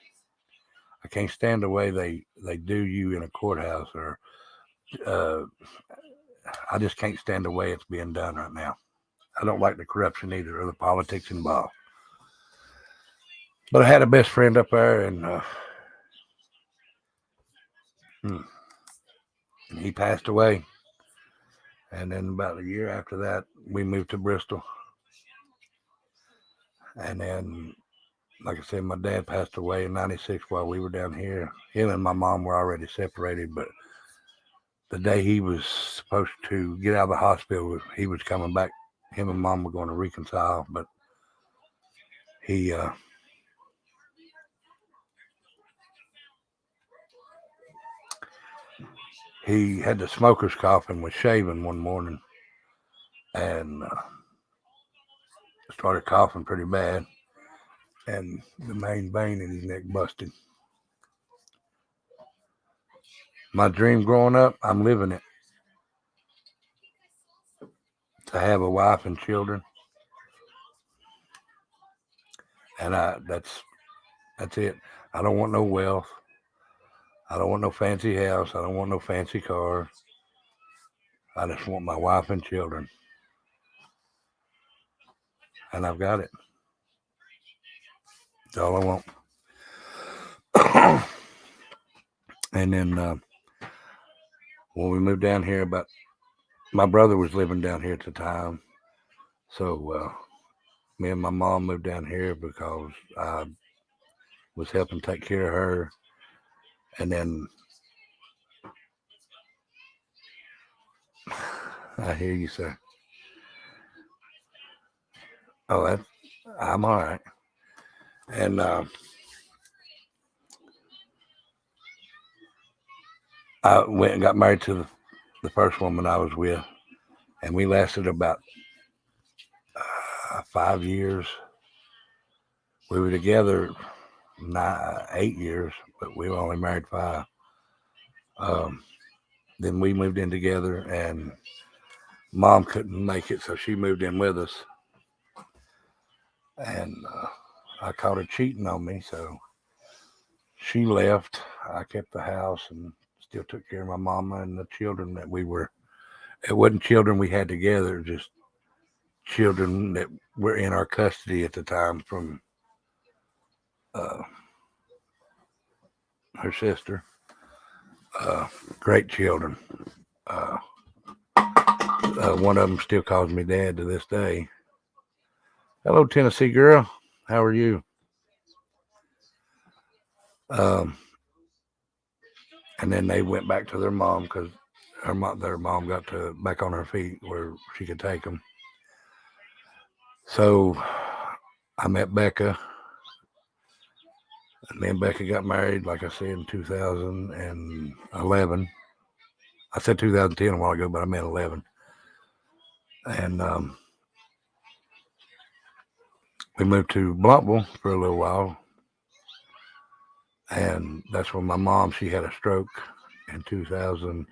I can't stand the way they do you in a courthouse, or I just can't stand the way it's being done right now. I don't like the corruption either, or the politics involved. But I had a best friend up there, and he passed away. And then about a year after that, we moved to Bristol. And then, like I said, my dad passed away in 96 while we were down here. Him and my mom were already separated, but the day he was supposed to get out of the hospital, he was coming back. Him and Mom were going to reconcile, but he had the smoker's cough and was shaving one morning, and started coughing pretty bad, and the main vein in his neck busted. My dream growing up, I'm living it. To have a wife and children, and that's it. I don't want no wealth. I don't want no fancy house. I don't want no fancy car. I just want my wife and children, and I've got it. That's all I want. And then when we moved down here, my brother was living down here at the time, so me and my mom moved down here because I was helping take care of her, and then I hear you, sir. Oh, I'm all right. And I went and got married to the first woman I was with, and we lasted about 5 years. We were together 8 years, but we were only married 5. Then we moved in together, and Mom couldn't make it, so she moved in with us. And I caught her cheating on me, so she left, I kept the house and still took care of my mama and the children that we were. It wasn't children we had together, just children that were in our custody at the time from uh, her sister. Great children. Uh, one of them still calls me dad to this day. Hello, Tennessee girl. How are you? Um, and then they went back to their mom because their mom got back on her feet where she could take them. So I met Becca, and me and Becca got married, like I said, in 2011. I said 2010 a while ago, but I meant 11. And we moved to Blumpville for a little while. And that's when my mom, she had a stroke in 2000,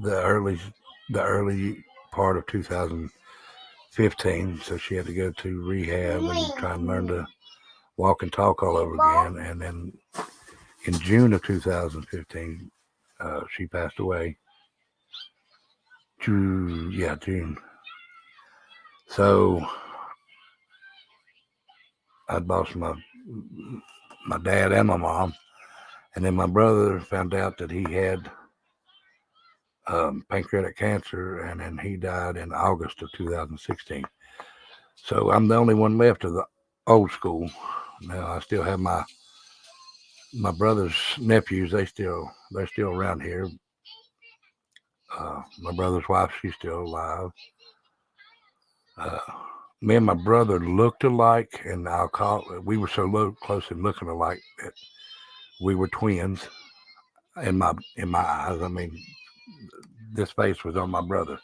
the early part of 2015. So she had to go to rehab and try and learn to walk and talk all over again. And then in June of 2015, she passed away. June. So I'd lost my dad and my mom, and then my brother found out that he had pancreatic cancer, and then he died in August of 2016. So I'm the only one left of the old school. Now I still have my brother's nephews. They're still around here. My brother's wife, she's still alive. Me and my brother looked alike, and we were so close and looking alike that we were twins in my eyes. I mean, this face was on my brother,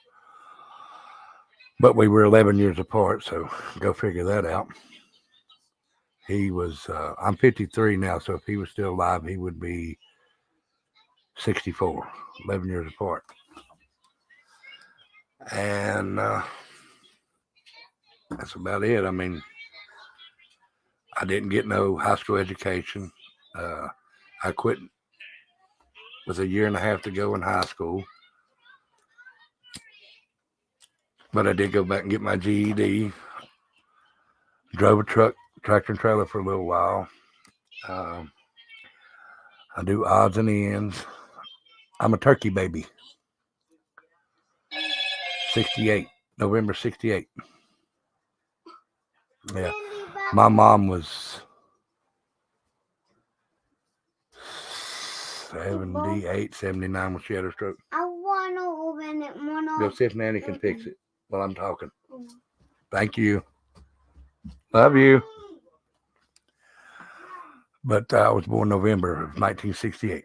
but we were 11 years apart, so go figure that out. He was I'm 53 now, so if he was still alive, he would be 64, 11 years apart. And that's about it. I mean, I didn't get no high school education. I quit with a year and a half to go in high school. But I did go back and get my GED. Drove a tractor and trailer for a little while. I do odds and ends. I'm a turkey baby. 68. November 68. Yeah. My mom was 78, 79 when she had her stroke. I want to open it more. Go see if Nanny can fix it while I'm talking. Thank you. Love you. But I was born November of 1968.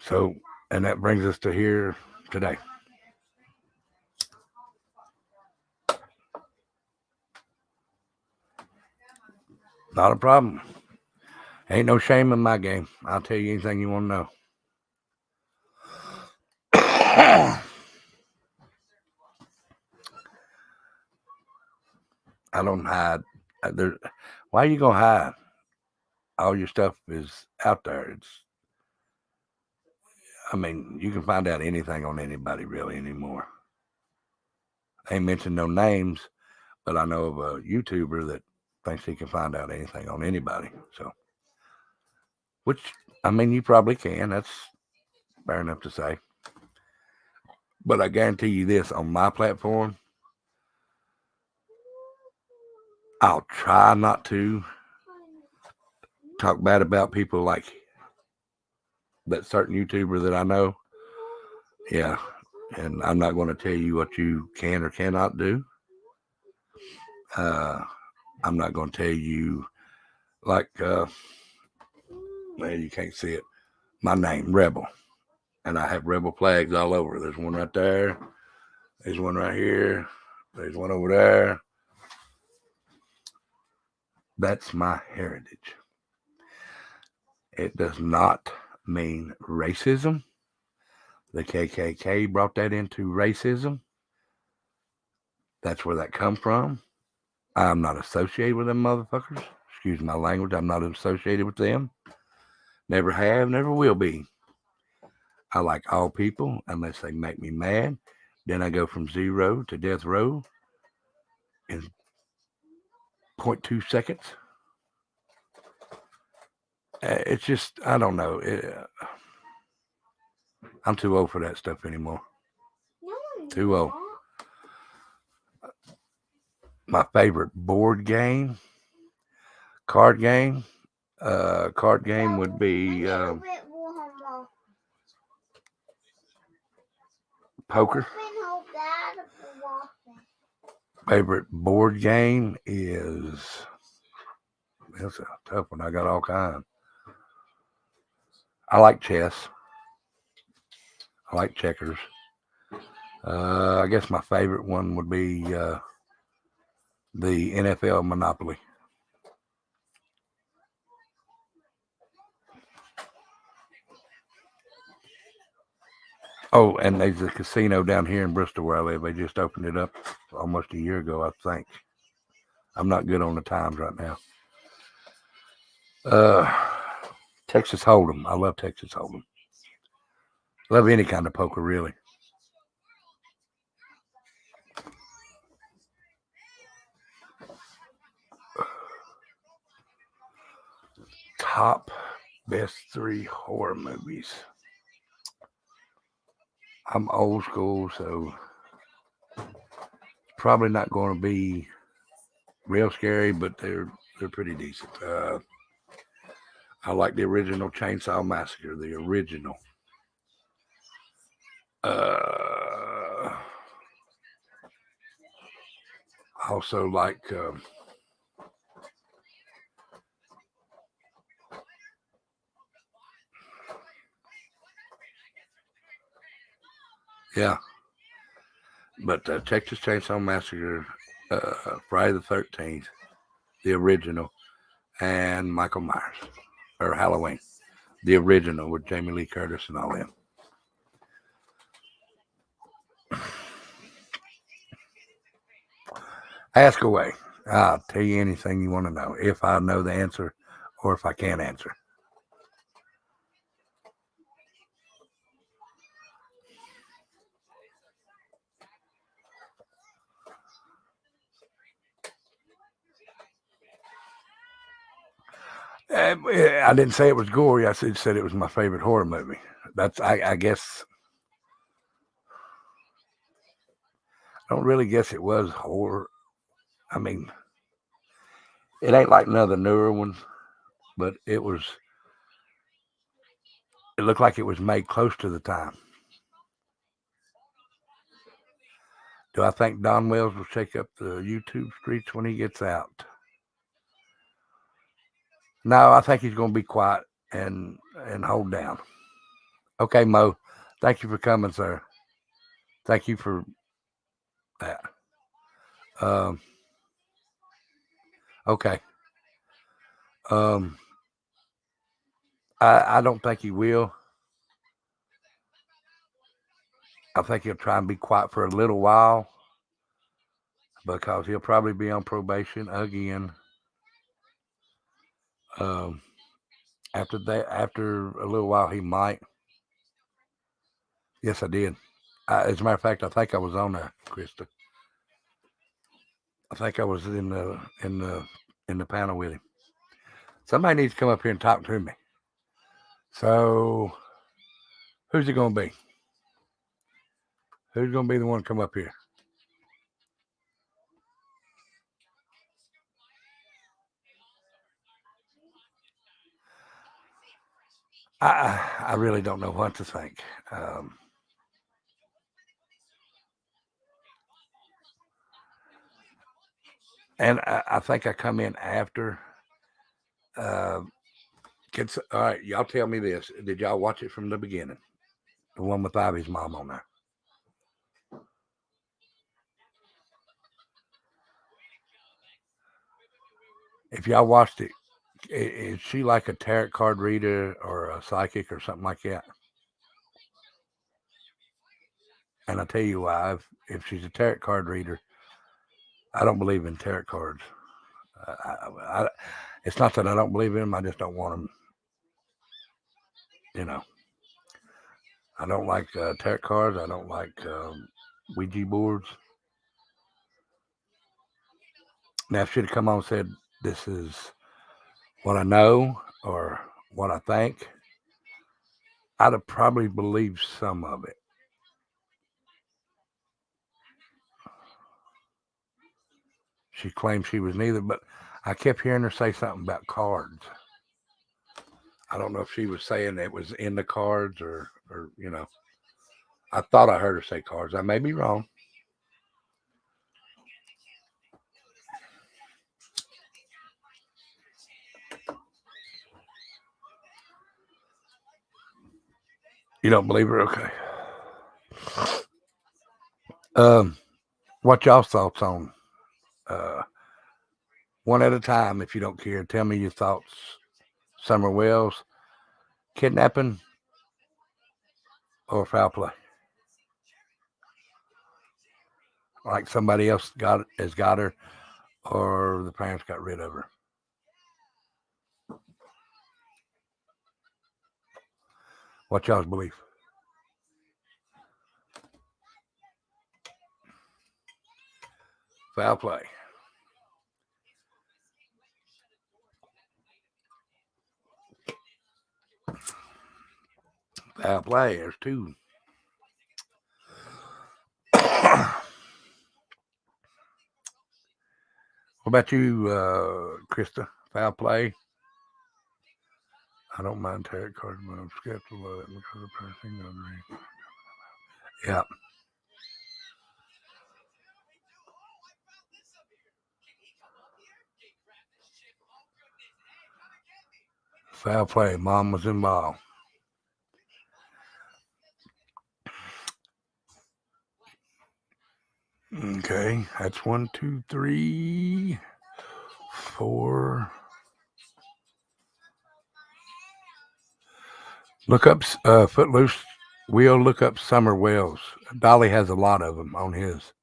So, and that brings us to here today. Not a problem. Ain't no shame in my game. I'll tell you anything you want to know. I don't hide. Why are you going to hide? All your stuff is out there. I mean, you can find out anything on anybody really anymore. I ain't mentioned no names, but I know of a YouTuber that thinks he can find out anything on anybody. So, which, I mean, you probably can. That's fair enough to say. But I guarantee you this, on my platform, I'll try not to talk bad about people like that certain YouTuber that I know. Yeah. And I'm not going to tell you what you can or cannot do. I'm not going to tell you, like, well, you can't see it. My name, Rebel. And I have Rebel flags all over. There's one right there. There's one right here. There's one over there. That's my heritage. It does not mean racism. The KKK brought that into racism. That's where that come from. I'm not associated with them motherfuckers. Excuse my language. I'm not associated with them. Never have, never will be. I like all people unless they make me mad. Then I go from 0 to death row in 0.2 seconds. It's just, I don't know. I'm too old for that stuff anymore. No, Too old. not. My favorite card game would be A bit warmer. poker. Open that water. Favorite board game is, that's a tough one. I got all kinds. I like chess. I like checkers. I guess my favorite one would be the NFL Monopoly. Oh, and there's a casino down here in Bristol where I live. They just opened it up almost a year ago, I think. I'm not good on the times right now. Texas Hold'em. I love Texas Hold'em. Love any kind of poker, really. Top best 3 horror movies. I'm old school, so probably not going to be real scary, but they're pretty decent. I like the original Chainsaw Massacre, the original. I also like yeah, but Texas Chainsaw Massacre, Friday the 13th, the original, and Michael Myers, or Halloween, the original with Jamie Lee Curtis and all them. Ask away. I'll tell you anything you want to know, if I know the answer or if I can't answer. I didn't say it was gory. I said it was my favorite horror movie. That's I guess. I don't really guess it was horror. I mean, it ain't like none of the newer ones, but it was. It looked like it was made close to the time. Do I think Don Wells will shake up the YouTube streets when he gets out? No, I think he's going to be quiet and hold down. Okay, Mo. Thank you for coming, sir. Thank you for that. Okay. I don't think he will. I think he'll try and be quiet for a little while because he'll probably be on probation again. After a little while, he might. Yes, I did. As a matter of fact, I think I was on there, Krista. I think I was in the panel with him. Somebody needs to come up here and talk to me. So, who's it going to be? Who's going to be the one to come up here? I really don't know what to think. And I think I come in after. All right, y'all tell me this. Did y'all watch it from the beginning? The one with Ivy's mom on there. If y'all watched it, is she like a tarot card reader or a psychic or something like that? And I'll tell you why. If she's a tarot card reader, I don't believe in tarot cards. It's not that I don't believe in them. I just don't want them. You know, I don't like tarot cards. I don't like Ouija boards. Now, if she'd have come on and said, this is what I know or what I think, I'd have probably believed some of it. She claimed she was neither, but I kept hearing her say something about cards. I don't know if she was saying it was in the cards or you know. I thought I heard her say cards. I may be wrong. You don't believe her? Okay. What y'all's thoughts on one at a time, if you don't care? Tell me your thoughts. Summer Wells, kidnapping or foul play? Like somebody else has got her, or the parents got rid of her. What y'all's belief? Foul play. Foul play. There's two. What about you, Krista? Foul play? I don't mind tarot cards, but I'm skeptical of it because of the person. Yeah. Foul play. Mom was involved. Okay, that's 1, 2, 3, 4. Look up Footloose. We'll look up Summer Wells. Dolly has a lot of them on his.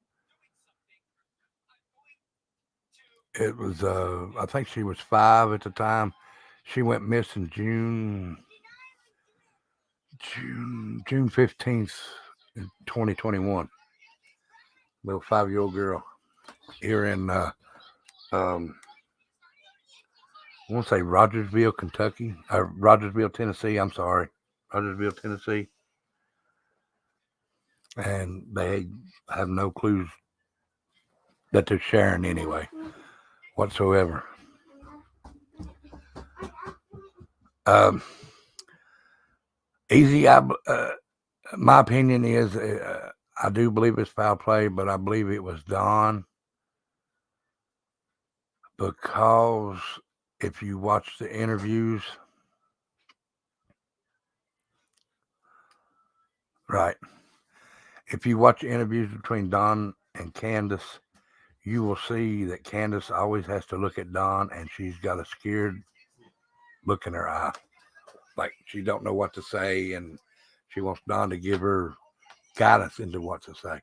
It was, I think she was 5 at the time. She went missing June 15th, 2021. Little 5-year-old girl here in, I want to say Rogersville, Kentucky. Rogersville, Tennessee. I'm sorry. Rogersville, Tennessee. And they have no clues that they're sharing anyway, whatsoever. Easy, my opinion is I do believe it's foul play, but I believe it was Don because if you watch the interviews, right, if you watch the interviews between Don and Candace, you will see that Candace always has to look at Don and she's got a scared look in her eye. Like she don't know what to say and she wants Don to give her guidance into what to say.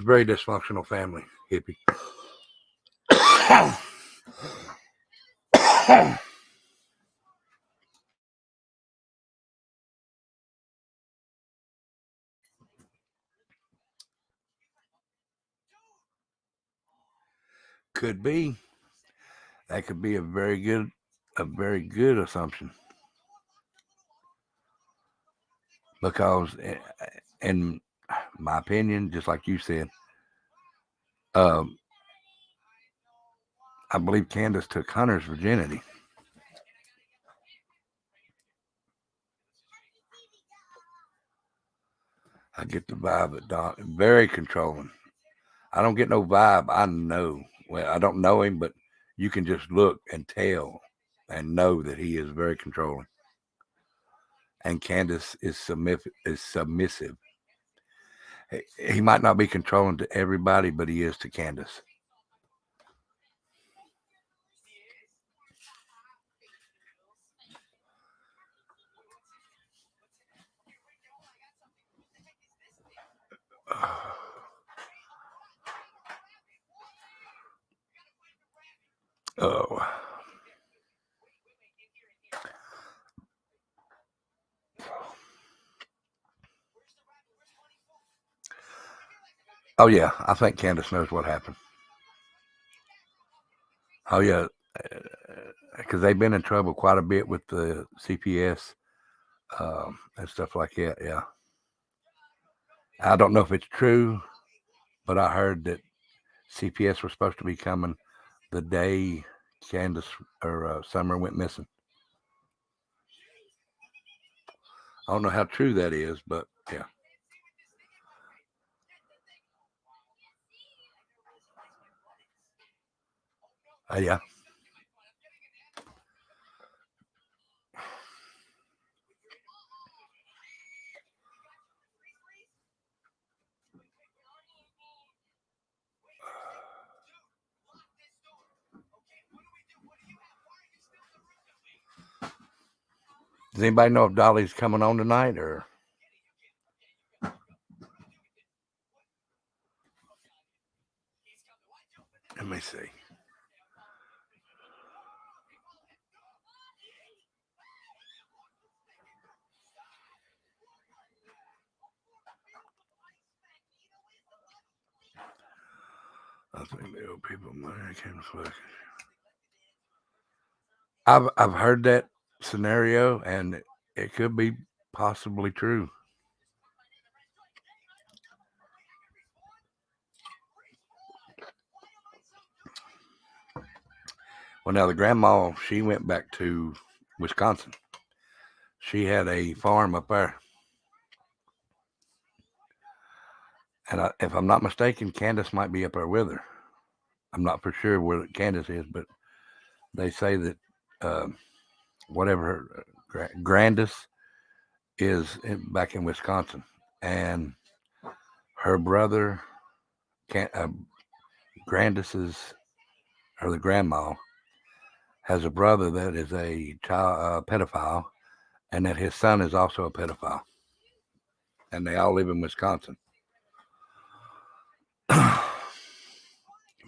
Very dysfunctional family, hippie. Could be. That could be a very good assumption. Because, in my opinion, just like you said, I believe Candace took Hunter's virginity. I get the vibe that Don very controlling. I don't get no vibe. I know. Well, I don't know him, but you can just look and tell and know that he is very controlling. And Candace is submissive. He might not be controlling to everybody, but he is to Candace. Oh. Oh, yeah. I think Candace knows what happened. Oh, yeah. Because they've been in trouble quite a bit with the CPS and stuff like that. Yeah. I don't know if it's true, but I heard that CPS was supposed to be coming the day Candace or Summer went missing. I don't know how true that is, but yeah. Yeah. Does anybody know if Dolly's coming on tonight or? Let me see. I think the old people money. I can't look. I've heard that scenario, and it could be possibly true. Well, now the grandma, she went back to Wisconsin. She had a farm up there. And if I'm not mistaken, Candace might be up there with her. I'm not for sure where Candace is, but they say that whatever her Grandis is back in Wisconsin. And her brother, Grandis's, or the grandma, has a brother that is a child pedophile, and that his son is also a pedophile. And they all live in Wisconsin. Give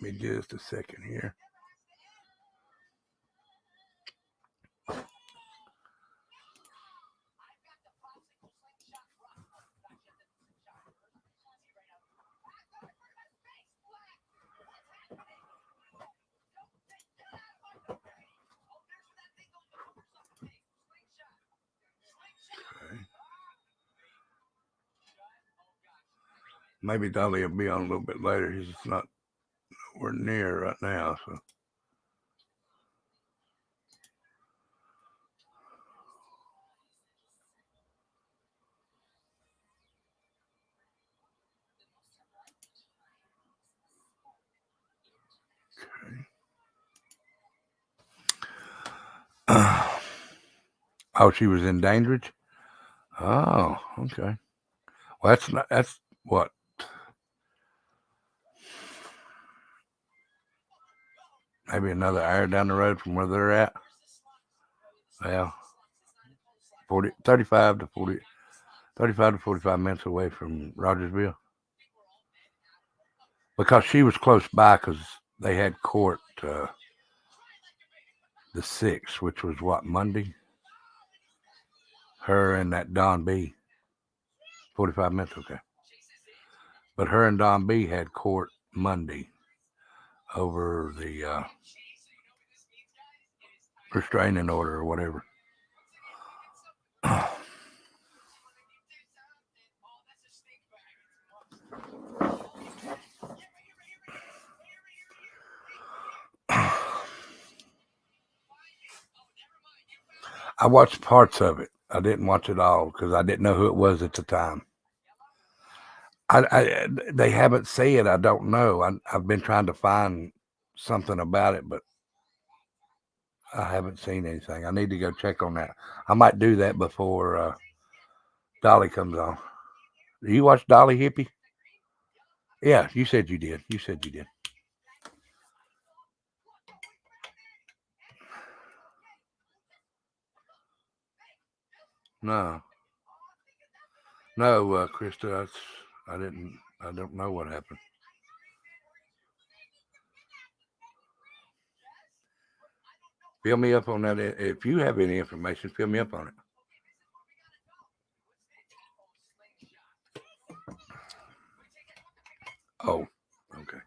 me just a second here. Maybe Dolly will be on a little bit later. He's just not nowhere near right now. So. Okay. Oh, she was endangered? Oh, okay. Well, that's what? Maybe another hour down the road from where they're at. Well, 35 to 45 minutes away from Rogersville. Because she was close by because they had court the 6th, which was what, Monday? Her and that Don B. 45 minutes, okay. But her and Don B had court Monday over the restraining order or whatever. I watched parts of it. I didn't watch it all because I didn't know who it was at the time. They haven't said. I don't know. I've been trying to find something about it, but I haven't seen anything. I need to go check on that. I might do that before Dolly comes on. Do you watch Dolly Hippie? Yeah, you said you did. You said you did. No, Krista. I don't know what happened. Fill me up on that. If you have any information, fill me up on it. Oh, okay.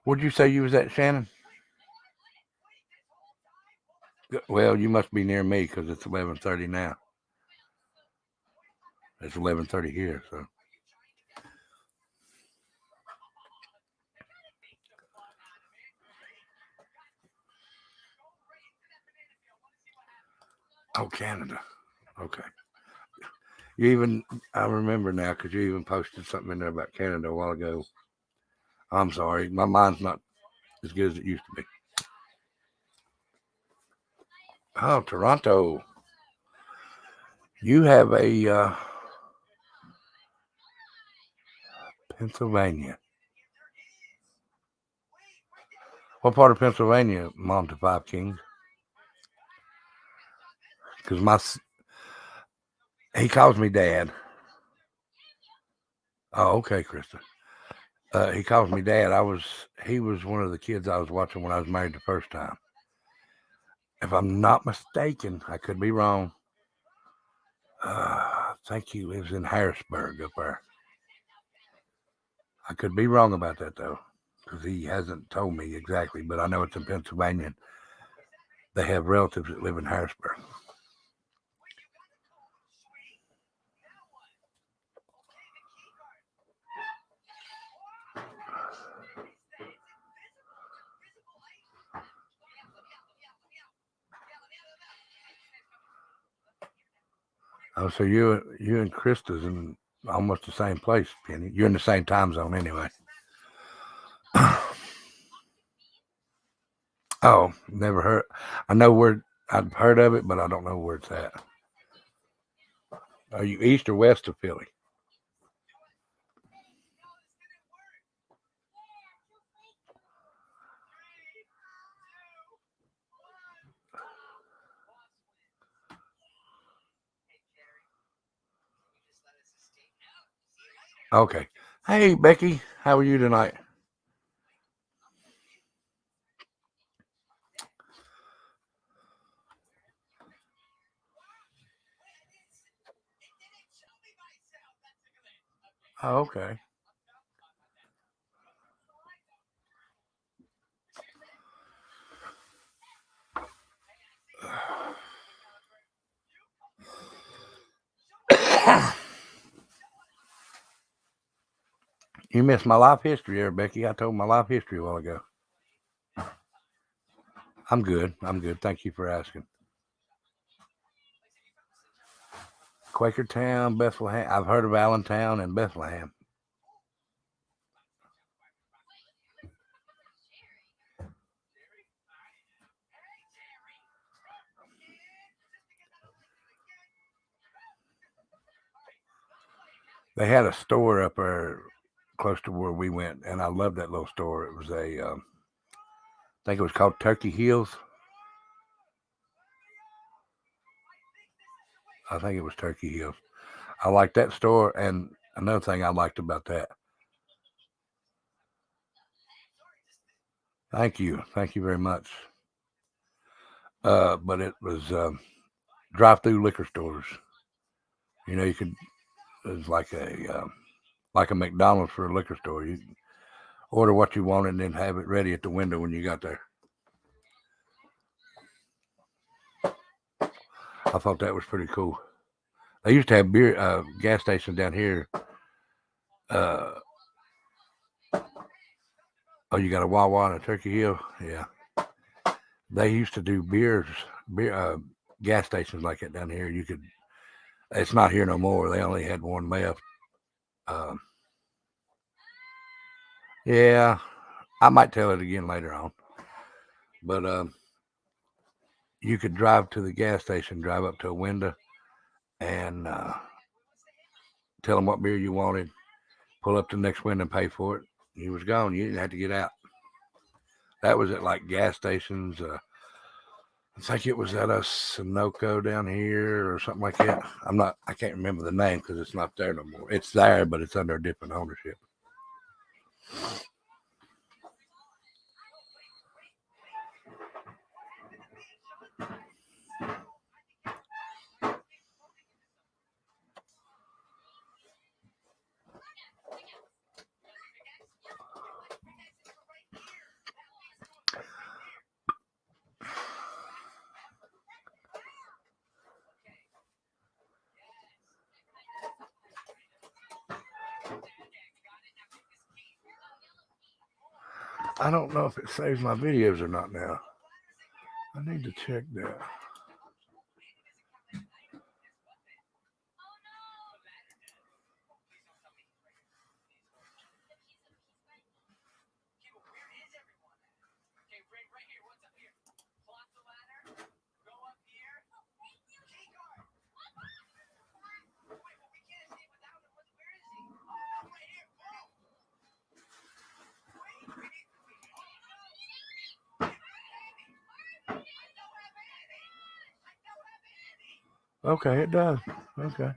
Where'd you say you was at, Shannon? Well, you must be near me because it's 11:30 now. It's 11:30 here, so. Oh, Canada. Okay. I remember now because you even posted something in there about Canada a while ago. I'm sorry. My mind's not as good as it used to be. Oh, Toronto. You have a Pennsylvania. What part of Pennsylvania, Mom to Five Kings? Because he calls me Dad. Oh, okay, Krista. He calls me Dad. He was one of the kids I was watching when I was married the first time. If I'm not mistaken, I could be wrong. I think he lives in Harrisburg up there. I could be wrong about that though, because he hasn't told me exactly. But I know it's in Pennsylvania. They have relatives that live in Harrisburg. Oh, so you and Krista's in almost the same place, Penny. You're in the same time zone anyway. Oh, never heard. I know where I've heard of it, but I don't know where it's at. Are you east or west of Philly? Okay. Hey, Becky, how are you tonight? Oh, okay. You missed my life history there, Becky. I told my life history a while ago. I'm good. Thank you for asking. Quakertown, Bethlehem. I've heard of Allentown and Bethlehem. They had a store up there close to where we went, and I loved that little store. It was I think it was called Turkey Hills. I think it was Turkey Hills. I liked that store, and another thing I liked about that. Thank you very much. But it was drive-through liquor stores. You know, it was like a McDonald's for a liquor store. You order what you wanted and then have it ready at the window when you got there. I thought that was pretty cool. They used to have beer gas stations down here. Oh, you got a Wawa and a Turkey Hill? Yeah. They used to do beer gas stations like that down here. It's not here no more. They only had one left. Yeah, I might tell it again later on. But you could drive to the gas station, drive up to a window, and tell them what beer you wanted, pull up to the next window and pay for it. You was gone. You didn't have to get out. That was at like gas stations. I think it was at a Sunoco down here or something like that. I can't remember the name because it's not there no more. It's there, but it's under a different ownership. I don't know if it saves my videos or not now. I need to check that. Okay, it does. Okay.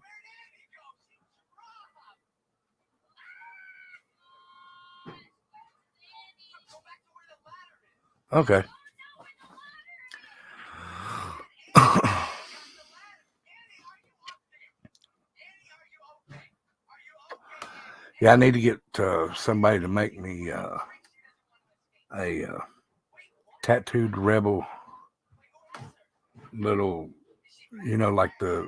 Okay. Yeah, I need to get somebody to make me a tattooed rebel little, like the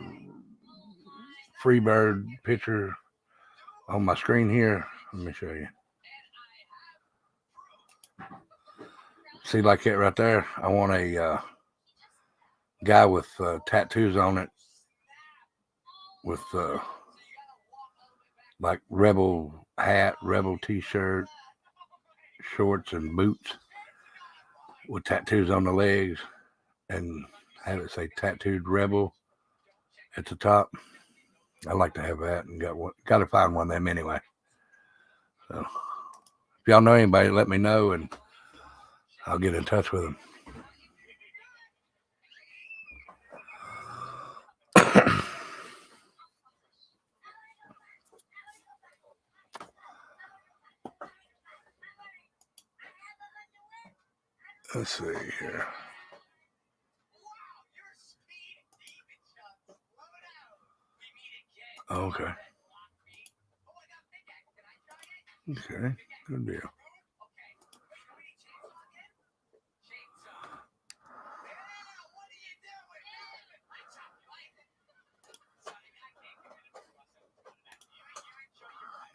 Freebird picture on my screen here. Let me show you. See, like that right there. I want a guy with tattoos on it with like rebel hat, rebel t-shirt, shorts, and boots with tattoos on the legs, and have it say tattooed rebel at the top. I like to have that, and got to find one of them anyway. So if y'all know anybody, let me know, and I'll get in touch with them. Let's see here. Okay. Okay. Good deal.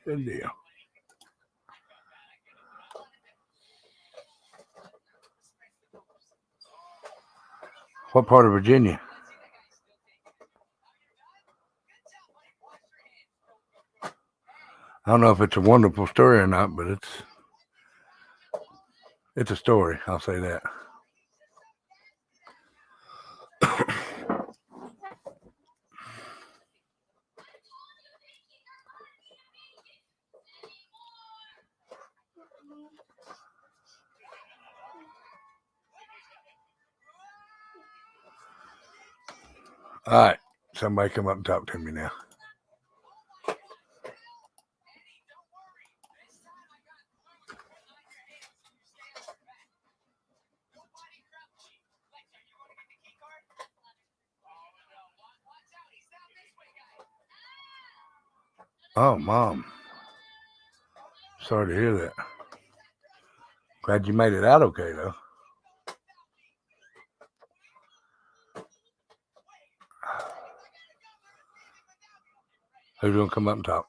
Good deal. What part of Virginia? I don't know if it's a wonderful story or not, but it's a story. I'll say that. All right. Somebody come up and talk to me now. Oh, Mom. Sorry to hear that. Glad you made it out okay, though. Who's going to come up and talk?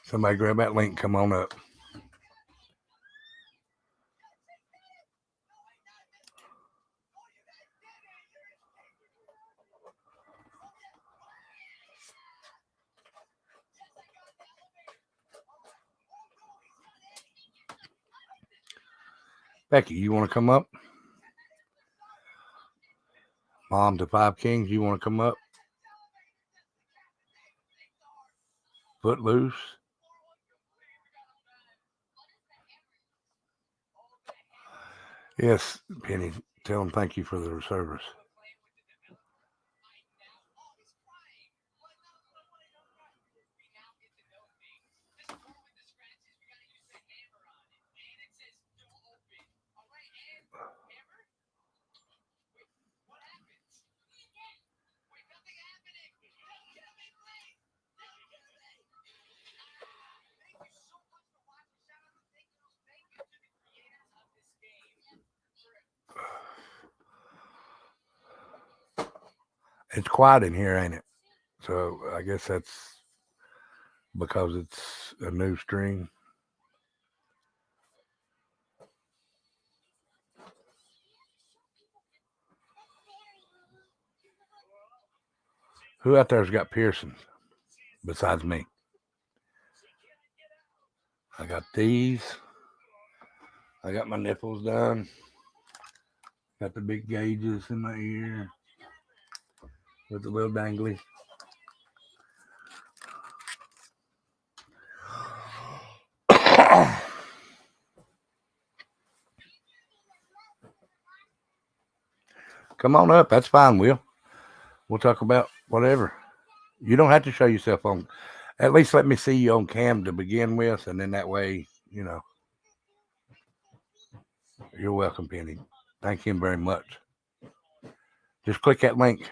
Somebody grab that link. Come on up. Becky, you want to come up? Mom to Five Kings, you want to come up? Footloose. Yes, Penny. Tell them thank you for the service. It's quiet in here, ain't it? So I guess that's because it's a new stream. Who out there's got piercings besides me? I got these. I got my nipples done. Got the big gauges in my ear with the little dangly. Come on up. That's fine, Will. We'll talk about whatever. You don't have to show yourself on. At least let me see you on cam to begin with, and then that way, you know. You're welcome, Penny. Thank him very much. Just click that link.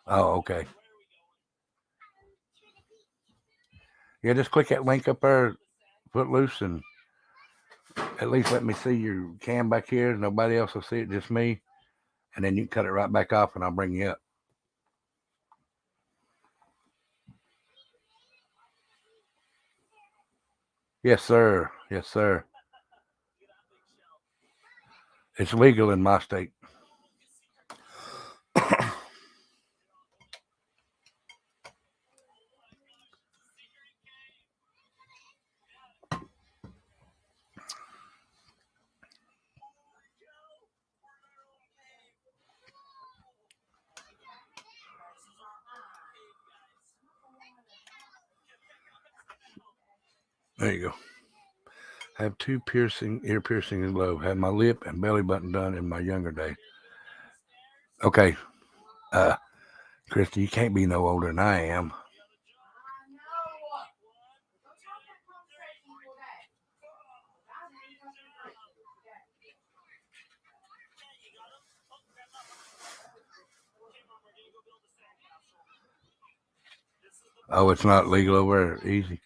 Oh, okay. Yeah, just click that link up there, Footloose, and at least let me see your cam back here. Nobody else will see it, just me. And then you can cut it right back off, and I'll bring you up. Yes, sir. Yes, sir. It's legal in my state. There you go. Have two ear piercing in lobe. Had my lip and belly button done in my younger days. Okay. Christy, you can't be no older than I am. Oh, it's not legal over there. Easy.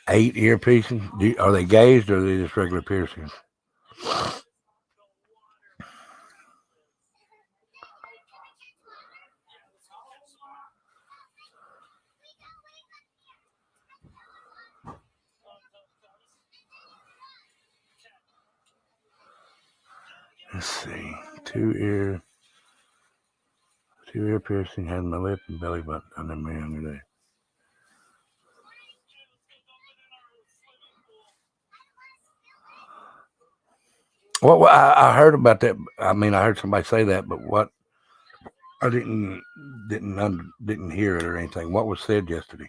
Eight ear piercings? Are they gauged or are they just regular piercings? Let's see. Two ear piercing, had my lip and belly button done in my younger days. Well, I heard about that. I mean, I heard somebody say that, but what I didn't hear it or anything. What was said yesterday?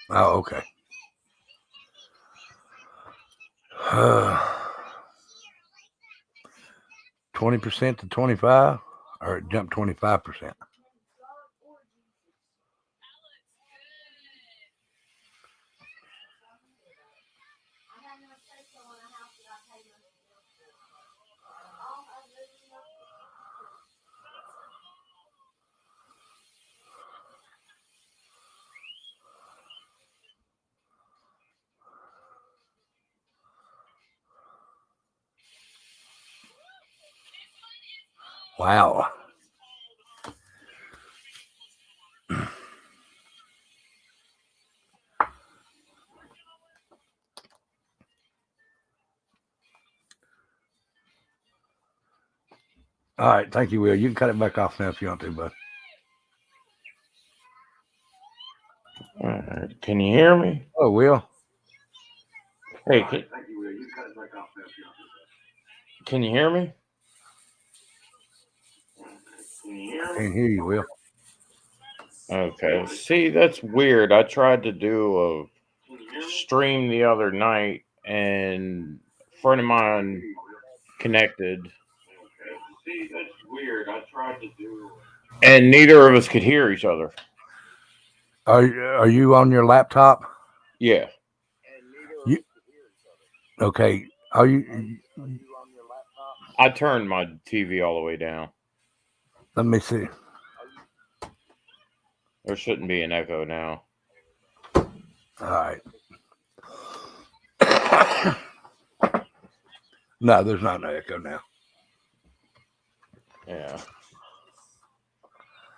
Oh, okay. 20% to 25, or it jumped 25%. Wow. All right, thank you, Will. You can cut it back off now if you want to, bud. Can you hear me? Oh, Will. Hey, can you hear me? I can't hear you, Will. Okay. See, that's weird. I tried to do a stream the other night, and a friend of mine connected. See, that's weird. I tried to do, and neither of us could hear each other. Are you on your laptop? Yeah. You okay? Are you? I turned my TV all the way down. Let me see. There shouldn't be an echo now. All right. No, there's not an echo now. Yeah.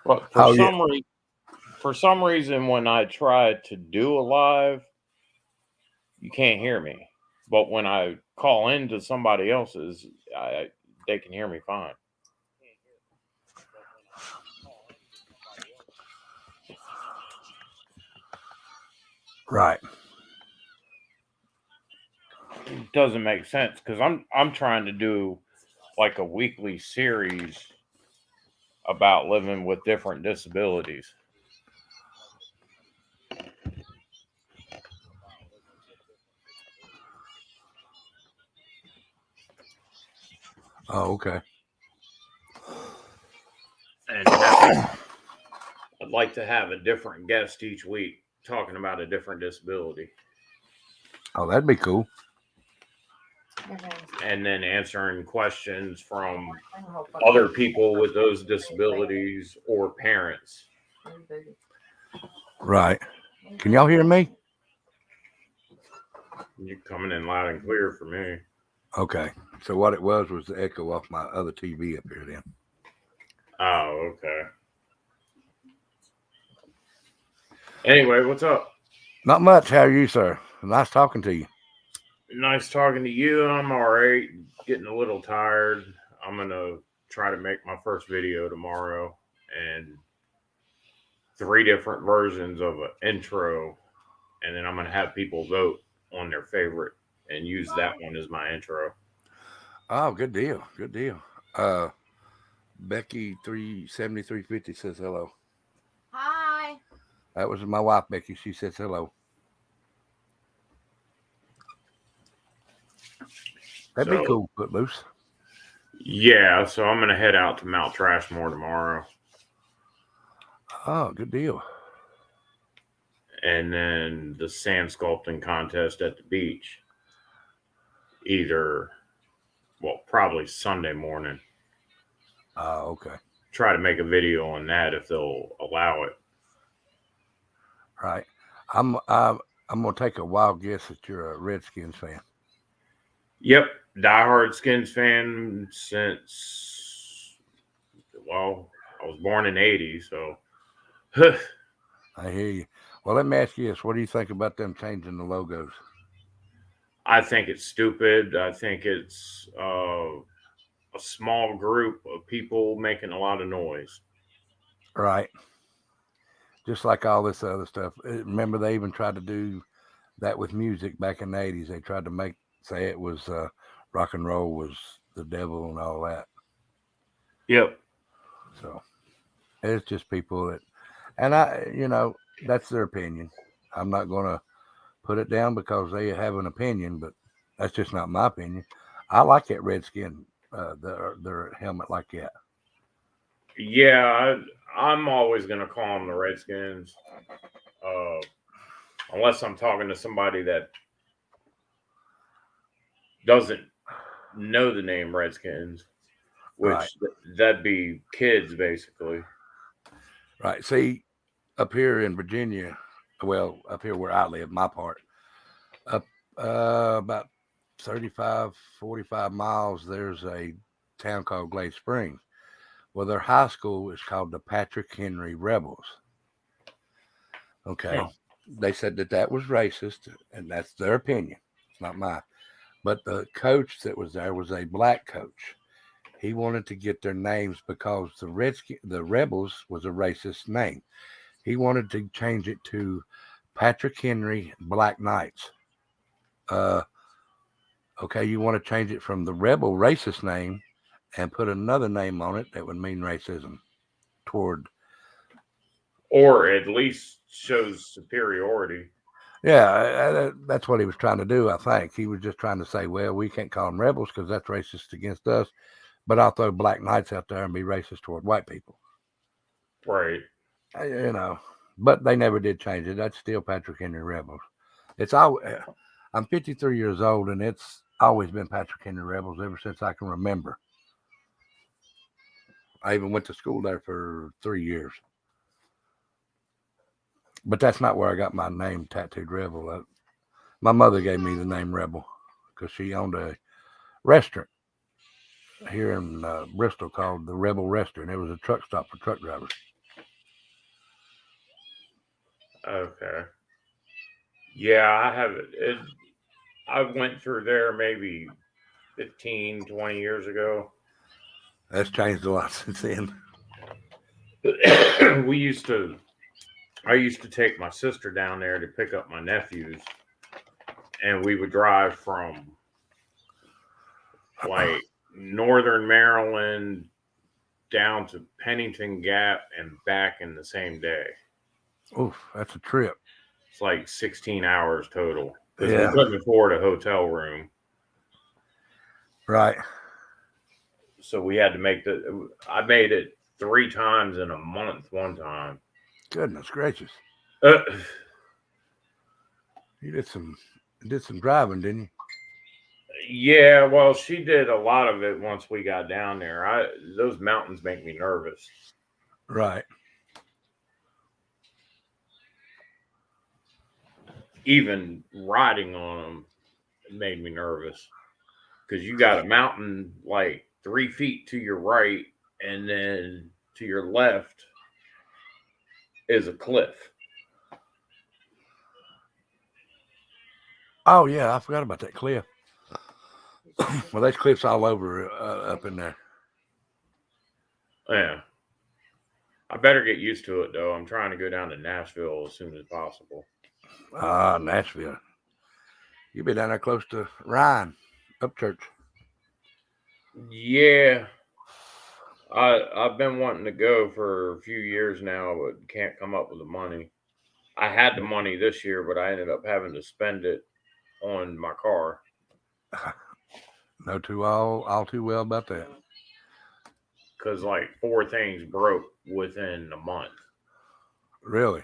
But for some reason, when I try to do a live, you can't hear me. But when I call into somebody else's, they can hear me fine. Right. It doesn't make sense because I'm trying to do like a weekly series about living with different disabilities. Oh, okay. And I'd like to have a different guest each week talking about a different disability. Oh, that'd be cool. And then answering questions from other people with those disabilities or parents. Right. Can y'all hear me? You're coming in loud and clear for me. Okay. So what it was the echo off my other TV up here then. Oh, okay. Anyway, what's up? Not much. How are you, sir? Nice talking to you. Nice talking to you. I'm all right. Getting a little tired. I'm going to try to make my first video tomorrow and 3 different versions of an intro. And then I'm going to have people vote on their favorite and use that one as my intro. Oh, good deal. Good deal. Becky 37350 says hello. Hi. That was my wife, Becky. She says hello. That'd be cool. Footloose. Yeah, so I'm going to head out to Mount Trashmore tomorrow. Oh, good deal. And then the sand sculpting contest at the beach. Probably Sunday morning. Oh, okay. Try to make a video on that if they'll allow it. Right. I'm gonna take a wild guess that you're a Redskins fan. Yep, diehard Skins fan since I was born in '80, so. I hear you. Well, let me ask you this: what do you think about them changing the logos? I think it's stupid. I think it's a small group of people making a lot of noise. Right. Just like all this other stuff. Remember, they even tried to do that with music back in the 80s. They tried to say it was rock and roll was the devil and all that. Yep. So it's just people that, and that's their opinion. I'm not going to put it down because they have an opinion, but that's just not my opinion. I like that Redskin, their helmet like that. Yeah, I'm always going to call them the Redskins. Unless I'm talking to somebody that doesn't know the name Redskins, which that'd be kids, basically. Right. See, up here in Virginia, well, up here where I live, my part, up about 35, 45 miles, there's a town called Glade Springs. Well, their high school is called the Patrick Henry Rebels. Okay. Huh. They said that was racist, and that's their opinion. It's not mine. But the coach that was there was a black coach. He wanted to get their names because the Rebels was a racist name. He wanted to change it to Patrick Henry Black Knights. Okay, you want to change it from the Rebel racist name and put another name on it that would mean racism toward. Or at least shows superiority. Yeah, that's what he was trying to do, I think. He was just trying to say, well, we can't call them rebels because that's racist against us, but I'll throw Black Knights out there and be racist toward white people. Right. You know, but they never did change it. That's still Patrick Henry Rebels. It's all. I'm 53 years old, and it's always been Patrick Henry Rebels ever since I can remember. I even went to school there for 3 years. But that's not where I got my name, Tattooed Rebel. My mother gave me the name Rebel because she owned a restaurant here in Bristol called the Rebel Restaurant. It was a truck stop for truck drivers. Okay. Yeah, I have it. I went through there maybe 15, 20 years ago. That's changed a lot since then. I used to take my sister down there to pick up my nephews, and we would drive from like northern Maryland down to Pennington Gap and back in the same day. Oof, that's a trip. It's like 16 hours total because Yeah. we couldn't afford a hotel room. Right. So we had to I made it 3 times in a month one time. Goodness gracious. Uh, You did some driving, didn't you? yeah, well, she did a lot of it once we got down there. Those mountains make me nervous. Right. Even riding on them made me nervous because you got a mountain like 3 feet to your right, and then to your left is a cliff. Oh yeah, I forgot about that cliff. Well, there's cliffs all over up in there. Yeah. I better get used to it, though. I'm trying to go down to Nashville as soon as possible. Nashville. You be down there close to Ryan, Upchurch. Yeah. I've been wanting to go for a few years now, but can't come up with the money. I had the money this year, but I ended up having to spend it on my car. Know all too well about that. Because like 4 things broke within a month. Really?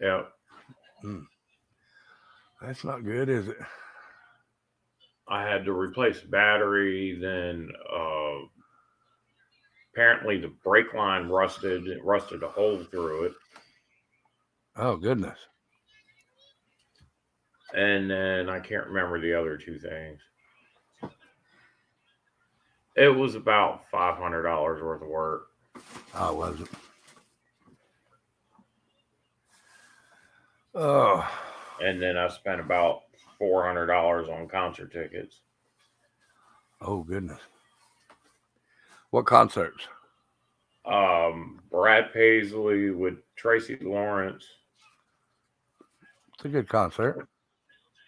Yeah. That's not good, is it? I had to replace the battery. Then apparently the brake line rusted. It rusted a hole through it. Oh, goodness. And then I can't remember the other 2 things. It was about $500 worth of work. Oh, was it? Oh. And then I spent about $400 on concert tickets. Oh, goodness. What concerts? Brad Paisley with Tracy Lawrence. It's a good concert.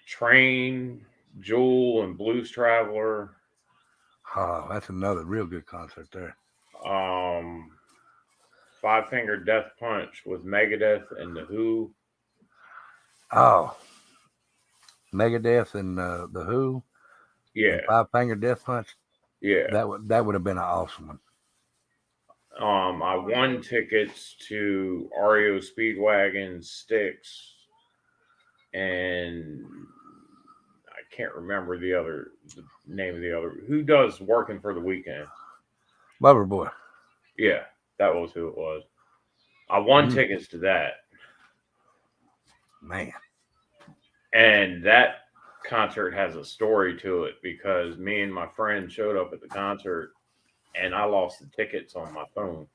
Train, Jewel, and Blues Traveler. Oh, that's another real good concert there. Five Finger Death Punch with Megadeth and The Who. Oh, Megadeth and The Who. Yeah. Five Finger Death Punch. Yeah. That would have been an awesome one. I won tickets to REO Speedwagon, Styx, and I can't remember the name of the other. Who does Working for the Weekend? Loverboy. Yeah, that was who it was. I won tickets to that. Man. And that concert has a story to it because me and my friend showed up at the concert and I lost the tickets on my phone.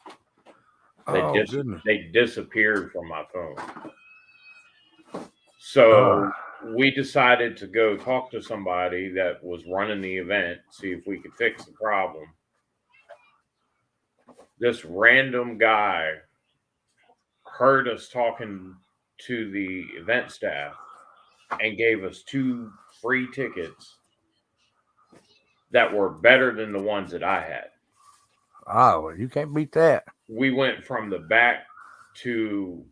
Oh, goodness. They disappeared from my phone. Ah. So we decided to go talk to somebody that was running the event, see if we could fix the problem. This random guy heard us talking to the event staff and gave us 2 free tickets that were better than the ones that I had. Oh, well, you can't beat that. We went from the back to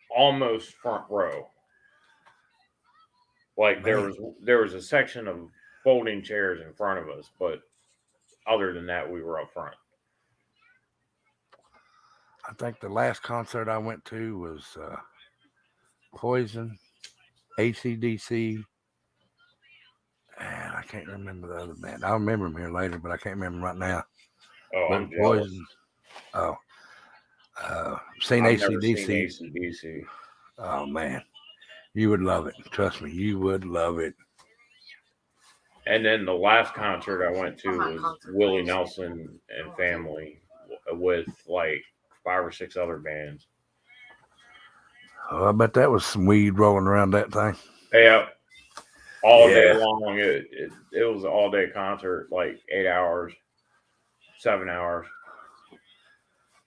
almost front row. Like Man. there was a section of folding chairs in front of us, but other than that, we were up front. I think the last concert I went to was Poison, AC/DC, and I can't remember the other band. I'll remember them here later, but I can't remember right now. Oh, But I'm jealous. Poison. Oh, seen I've never seen AC/DC. AC/DC. Oh man, you would love it. Trust me, you would love it. And then the last concert I went to was Willie Nelson and family with like 5 or 6 other bands. Oh, I bet that was some weed rolling around that thing. Yeah, all Yeah. day long. It was an all day concert, like 8 hours, 7 hours.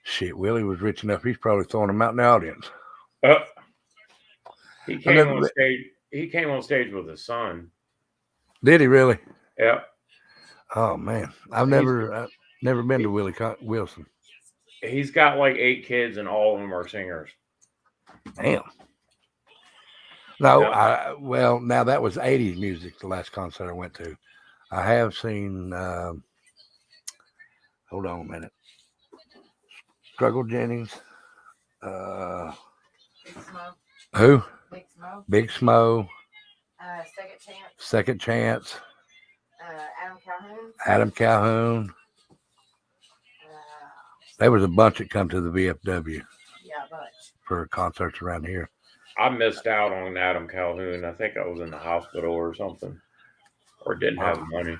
Shit, Willie was rich enough. He's probably throwing them out in the audience. He I came never on been- stage. He came on stage with his son. Did he really? Yeah, Oh man, I've never been to Willie Wilson. he's got like 8 kids, and all of them are singers. Damn. No, Yeah. well, now that was 80s music, the last concert I went to. I have seen, hold on a minute, Struggle Jennings, Big Smoke. who? Big Smoke. Big Smo, Second Chance. Second Chance, Adam Calhoun. Adam Calhoun. There was a bunch that come to the VFW Yeah, bunch. for concerts around here. I missed out on Adam Calhoun. I think I was in the hospital or something, or didn't have money.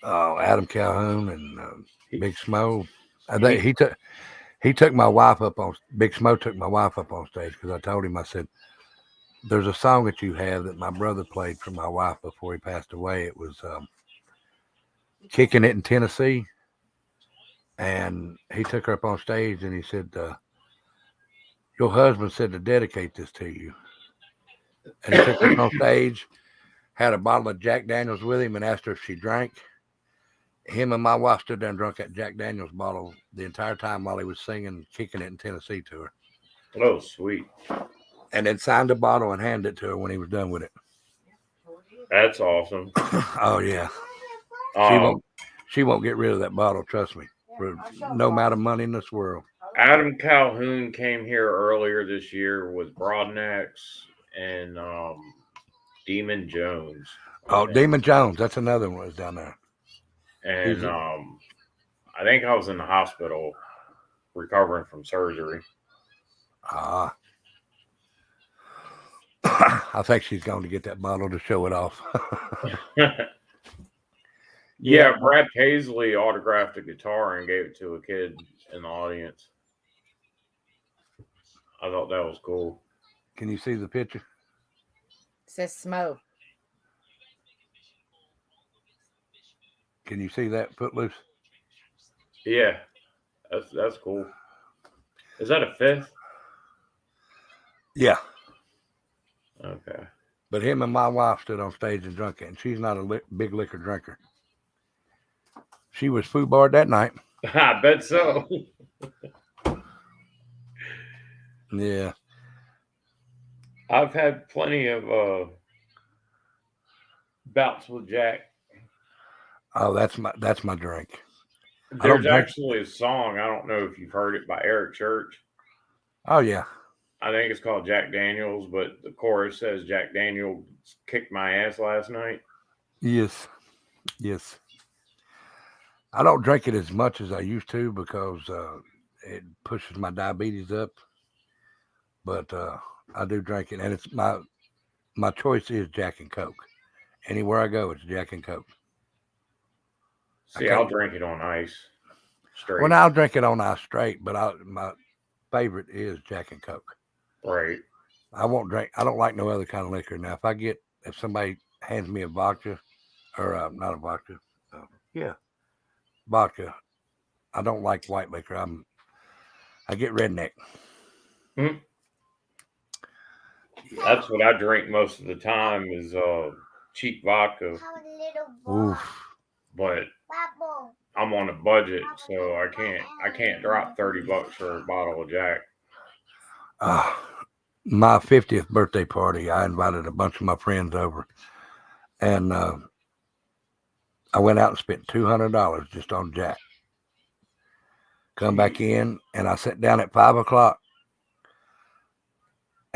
Oh, Adam Calhoun and Big Smo. he- He took my wife up on Big Smo took my wife up on stage because I told him, I said, "There's a song that you have that my brother played for my wife before he passed away. It was Kicking It in Tennessee." And he took her up on stage and he said, "Your husband said to dedicate this to you." And he took her up on stage, had a bottle of Jack Daniels with him, and asked her if she drank. Him and my wife stood there and drank that Jack Daniels bottle the entire time while he was singing Kicking It in Tennessee to her. Oh, sweet. And then signed the bottle and handed it to her when he was done with it. That's awesome. Oh, yeah. She won't get rid of that bottle, trust me, for no amount of money in this world. Adam Calhoun came here earlier this year with Broadnecks and Demon Jones. Oh, Demon Jones, that's another one that's down there. And I think I was in the hospital recovering from surgery. I think she's going to get that bottle to show it off. Yeah, Brad Paisley autographed a guitar and gave it to a kid in the audience. I thought that was cool. Can you see the picture? It says Smo. Can you see that Footloose? Yeah, that's cool. Is that a 5th? Yeah. Okay. But him and my wife stood on stage and drank it, and she's not a big liquor drinker. She was foobarred that night. I bet so. Yeah. I've had plenty of bouts with Jack. Oh, that's my drink. There's actually a song, I don't know if you've heard it, by Eric Church. Oh, yeah. I think it's called Jack Daniels, but the chorus says Jack Daniels kicked my ass last night. Yes. Yes. I don't drink it as much as I used to because it pushes my diabetes up. But I do drink it, and it's my choice is Jack and Coke. Anywhere I go, it's Jack and Coke. See, I'll drink it on ice straight. Well, now I'll drink it on ice straight, but my favorite is Jack and Coke. Right. I won't drink. I don't like no other kind of liquor. Now, if somebody hands me a vodka, or not a vodka, yeah, vodka. I don't like white liquor. I get redneck. Hmm. That's what I drink most of the time is cheap vodka. Oof. But I'm on a budget, so I can't drop $30 for a bottle of Jack. My 50th birthday party, I invited a bunch of my friends over, and I went out and spent $200 just on Jack. Come back in, and I sat down at 5 o'clock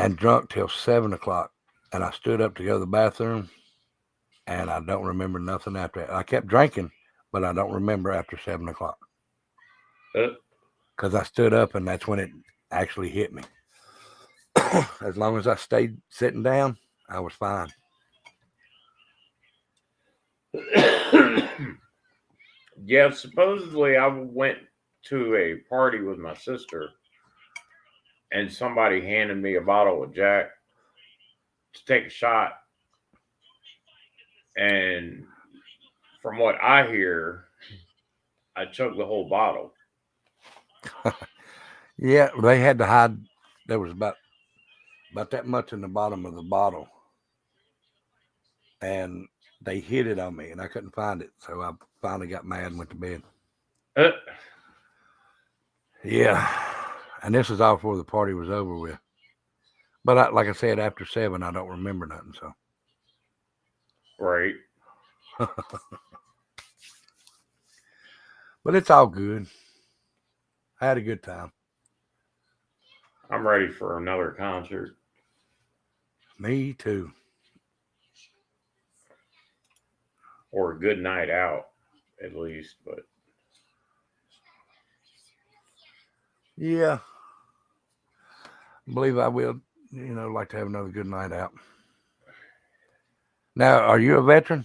and drunk till 7 o'clock, and I stood up to go to the bathroom, and I don't remember nothing after that. I kept drinking, but I don't remember after 7 o'clock. Because I stood up, and that's when it actually hit me. As long as I stayed sitting down, I was fine. Yeah, supposedly I went to a party with my sister, and somebody handed me a bottle of Jack to take a shot. And from what I hear, I chugged the whole bottle. Yeah, they had to hide. There was about that much in the bottom of the bottle, and they hid it on me, and I couldn't find it. So I finally got mad and went to bed. Yeah, and this was all before the party was over with. But like I said, after 7, I don't remember nothing. So Right. But it's all good. I had a good time. I'm ready for another concert. Me too. Or a good night out, at least. But Yeah. I believe I will, like to have another good night out. Now, are you a veteran?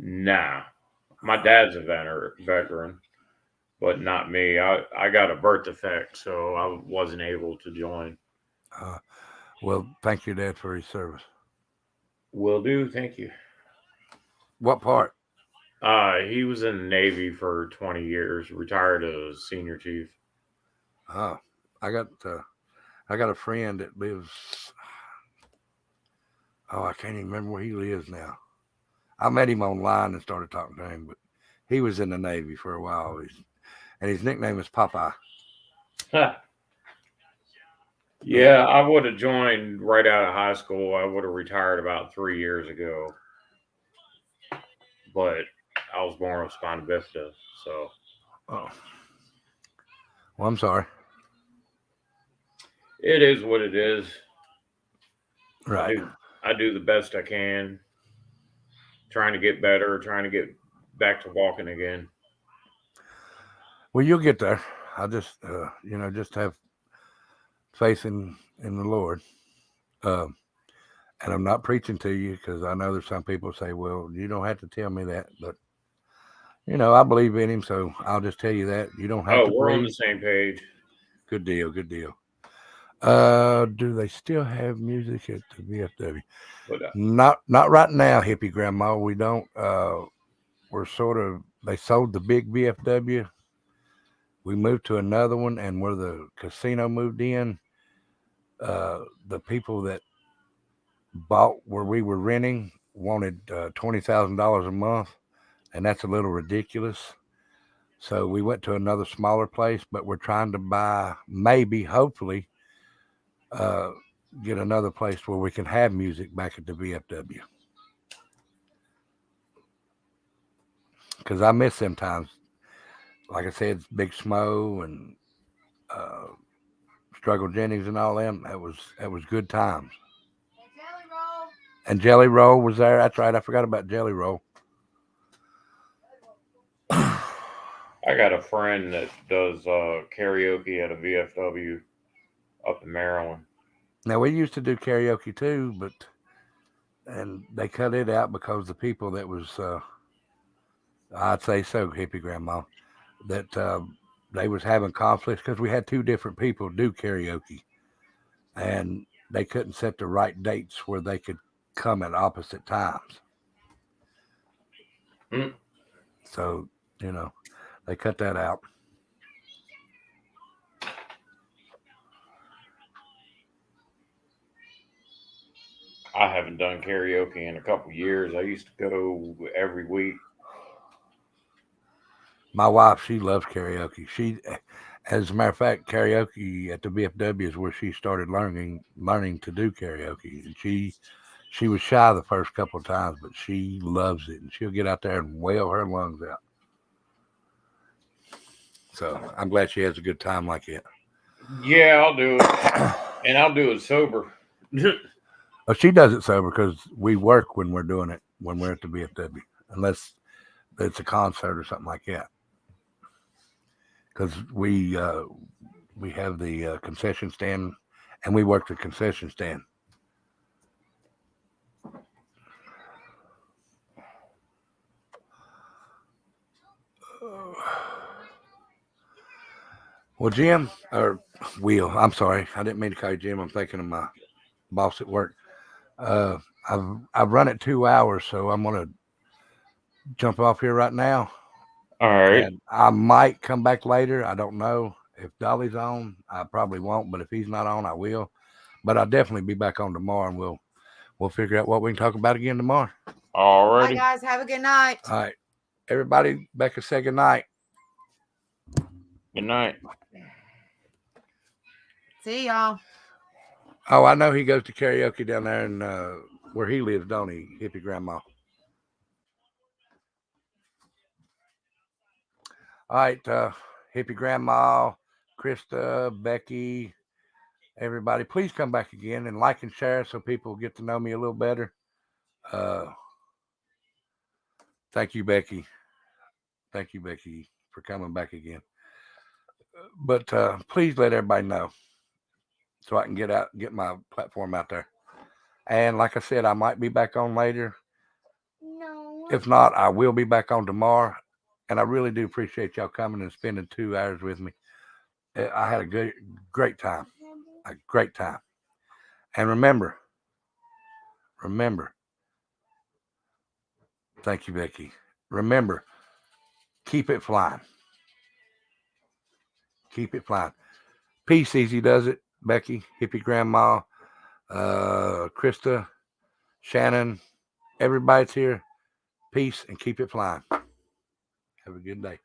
nah. My dad's a veteran, but not me. I got a birth defect, so I wasn't able to join. Well, thank your dad for his service. Will do. Thank you. What part? He was in the Navy for 20 years, retired as senior chief. I got a friend that lives. Oh, I can't even remember where he lives now. I met him online and started talking to him, but he was in the Navy for a while. And his nickname is Popeye. Yeah, I would have joined right out of high school. I would have retired about 3 years ago. But I was born with spina bifida, so. Oh. Well, I'm sorry. It is what it is. Right. I do the best I can. Trying to get better, trying to get back to walking again. Well, you'll get there. I just, just have faith in the Lord. And I'm not preaching to you because I know there's some people say, well, you don't have to tell me that. But, I believe in him, so I'll just tell you that. You don't have to we're believe. on the same page. Good deal. Do they still have music at the VFW? But, Not right now, hippie grandma. We don't. We're they sold the big VFW. We moved to another one, and where the casino moved in, the people that bought where we were renting wanted $20,000 a month, and that's a little ridiculous. So we went to another smaller place, but we're trying to buy, hopefully, get another place where we can have music back at the VFW. Because I miss them times. Like I said, Big Smo and Struggle Jennings and all them. That was good times. And Jelly Roll was there. That's right. I forgot about Jelly Roll. I got a friend that does karaoke at a VFW up in Maryland. Now, we used to do karaoke too, and they cut it out because the people that was I'd say so, hippie grandma. That they was having conflicts because we had two different people do karaoke, and they couldn't set the right dates where they could come at opposite times. Mm. So they cut that out. I haven't done karaoke in a couple years. I used to go every week. My wife, she loves karaoke. As a matter of fact, karaoke at the VFW is where she started learning to do karaoke. And she was shy the first couple of times, but she loves it, and she'll get out there and wail her lungs out. So I'm glad she has a good time like that. Yeah, I'll do it, and I'll do it sober. But she does it sober because we work when we're doing it, when we're at the VFW, unless it's a concert or something like that. Because we have the concession stand, and we work the concession stand. Well, Jim, or Will, I'm sorry, I didn't mean to call you Jim. I'm thinking of my boss at work. I've run it 2 hours, so I'm gonna jump off here right now. All right. And I might come back later. I don't know. If Dolly's on, I probably won't. But if he's not on, I will. But I'll definitely be back on tomorrow, and we'll figure out what we can talk about again tomorrow. All Bye, righty. guys. Have a good night. All right, everybody, Becca, say good night. Good night. See y'all. Oh, I know he goes to karaoke down there in where he lives, don't he, hippie grandma? All right, hippie grandma, Krista, Becky, everybody, please come back again and like and share so people get to know me a little better. Thank you, Becky. Thank you, Becky, for coming back again. But please let everybody know so I can get my platform out there. And like I said, I might be back on later. No. If not, I will be back on tomorrow. And I really do appreciate y'all coming and spending 2 hours with me. I had a great time. A great time. And remember, thank you, Becky. Remember, keep it flying. Keep it flying. Peace easy does it, Becky, hippie grandma, Krista, Shannon, everybody's here. Peace and keep it flying. Have a good day.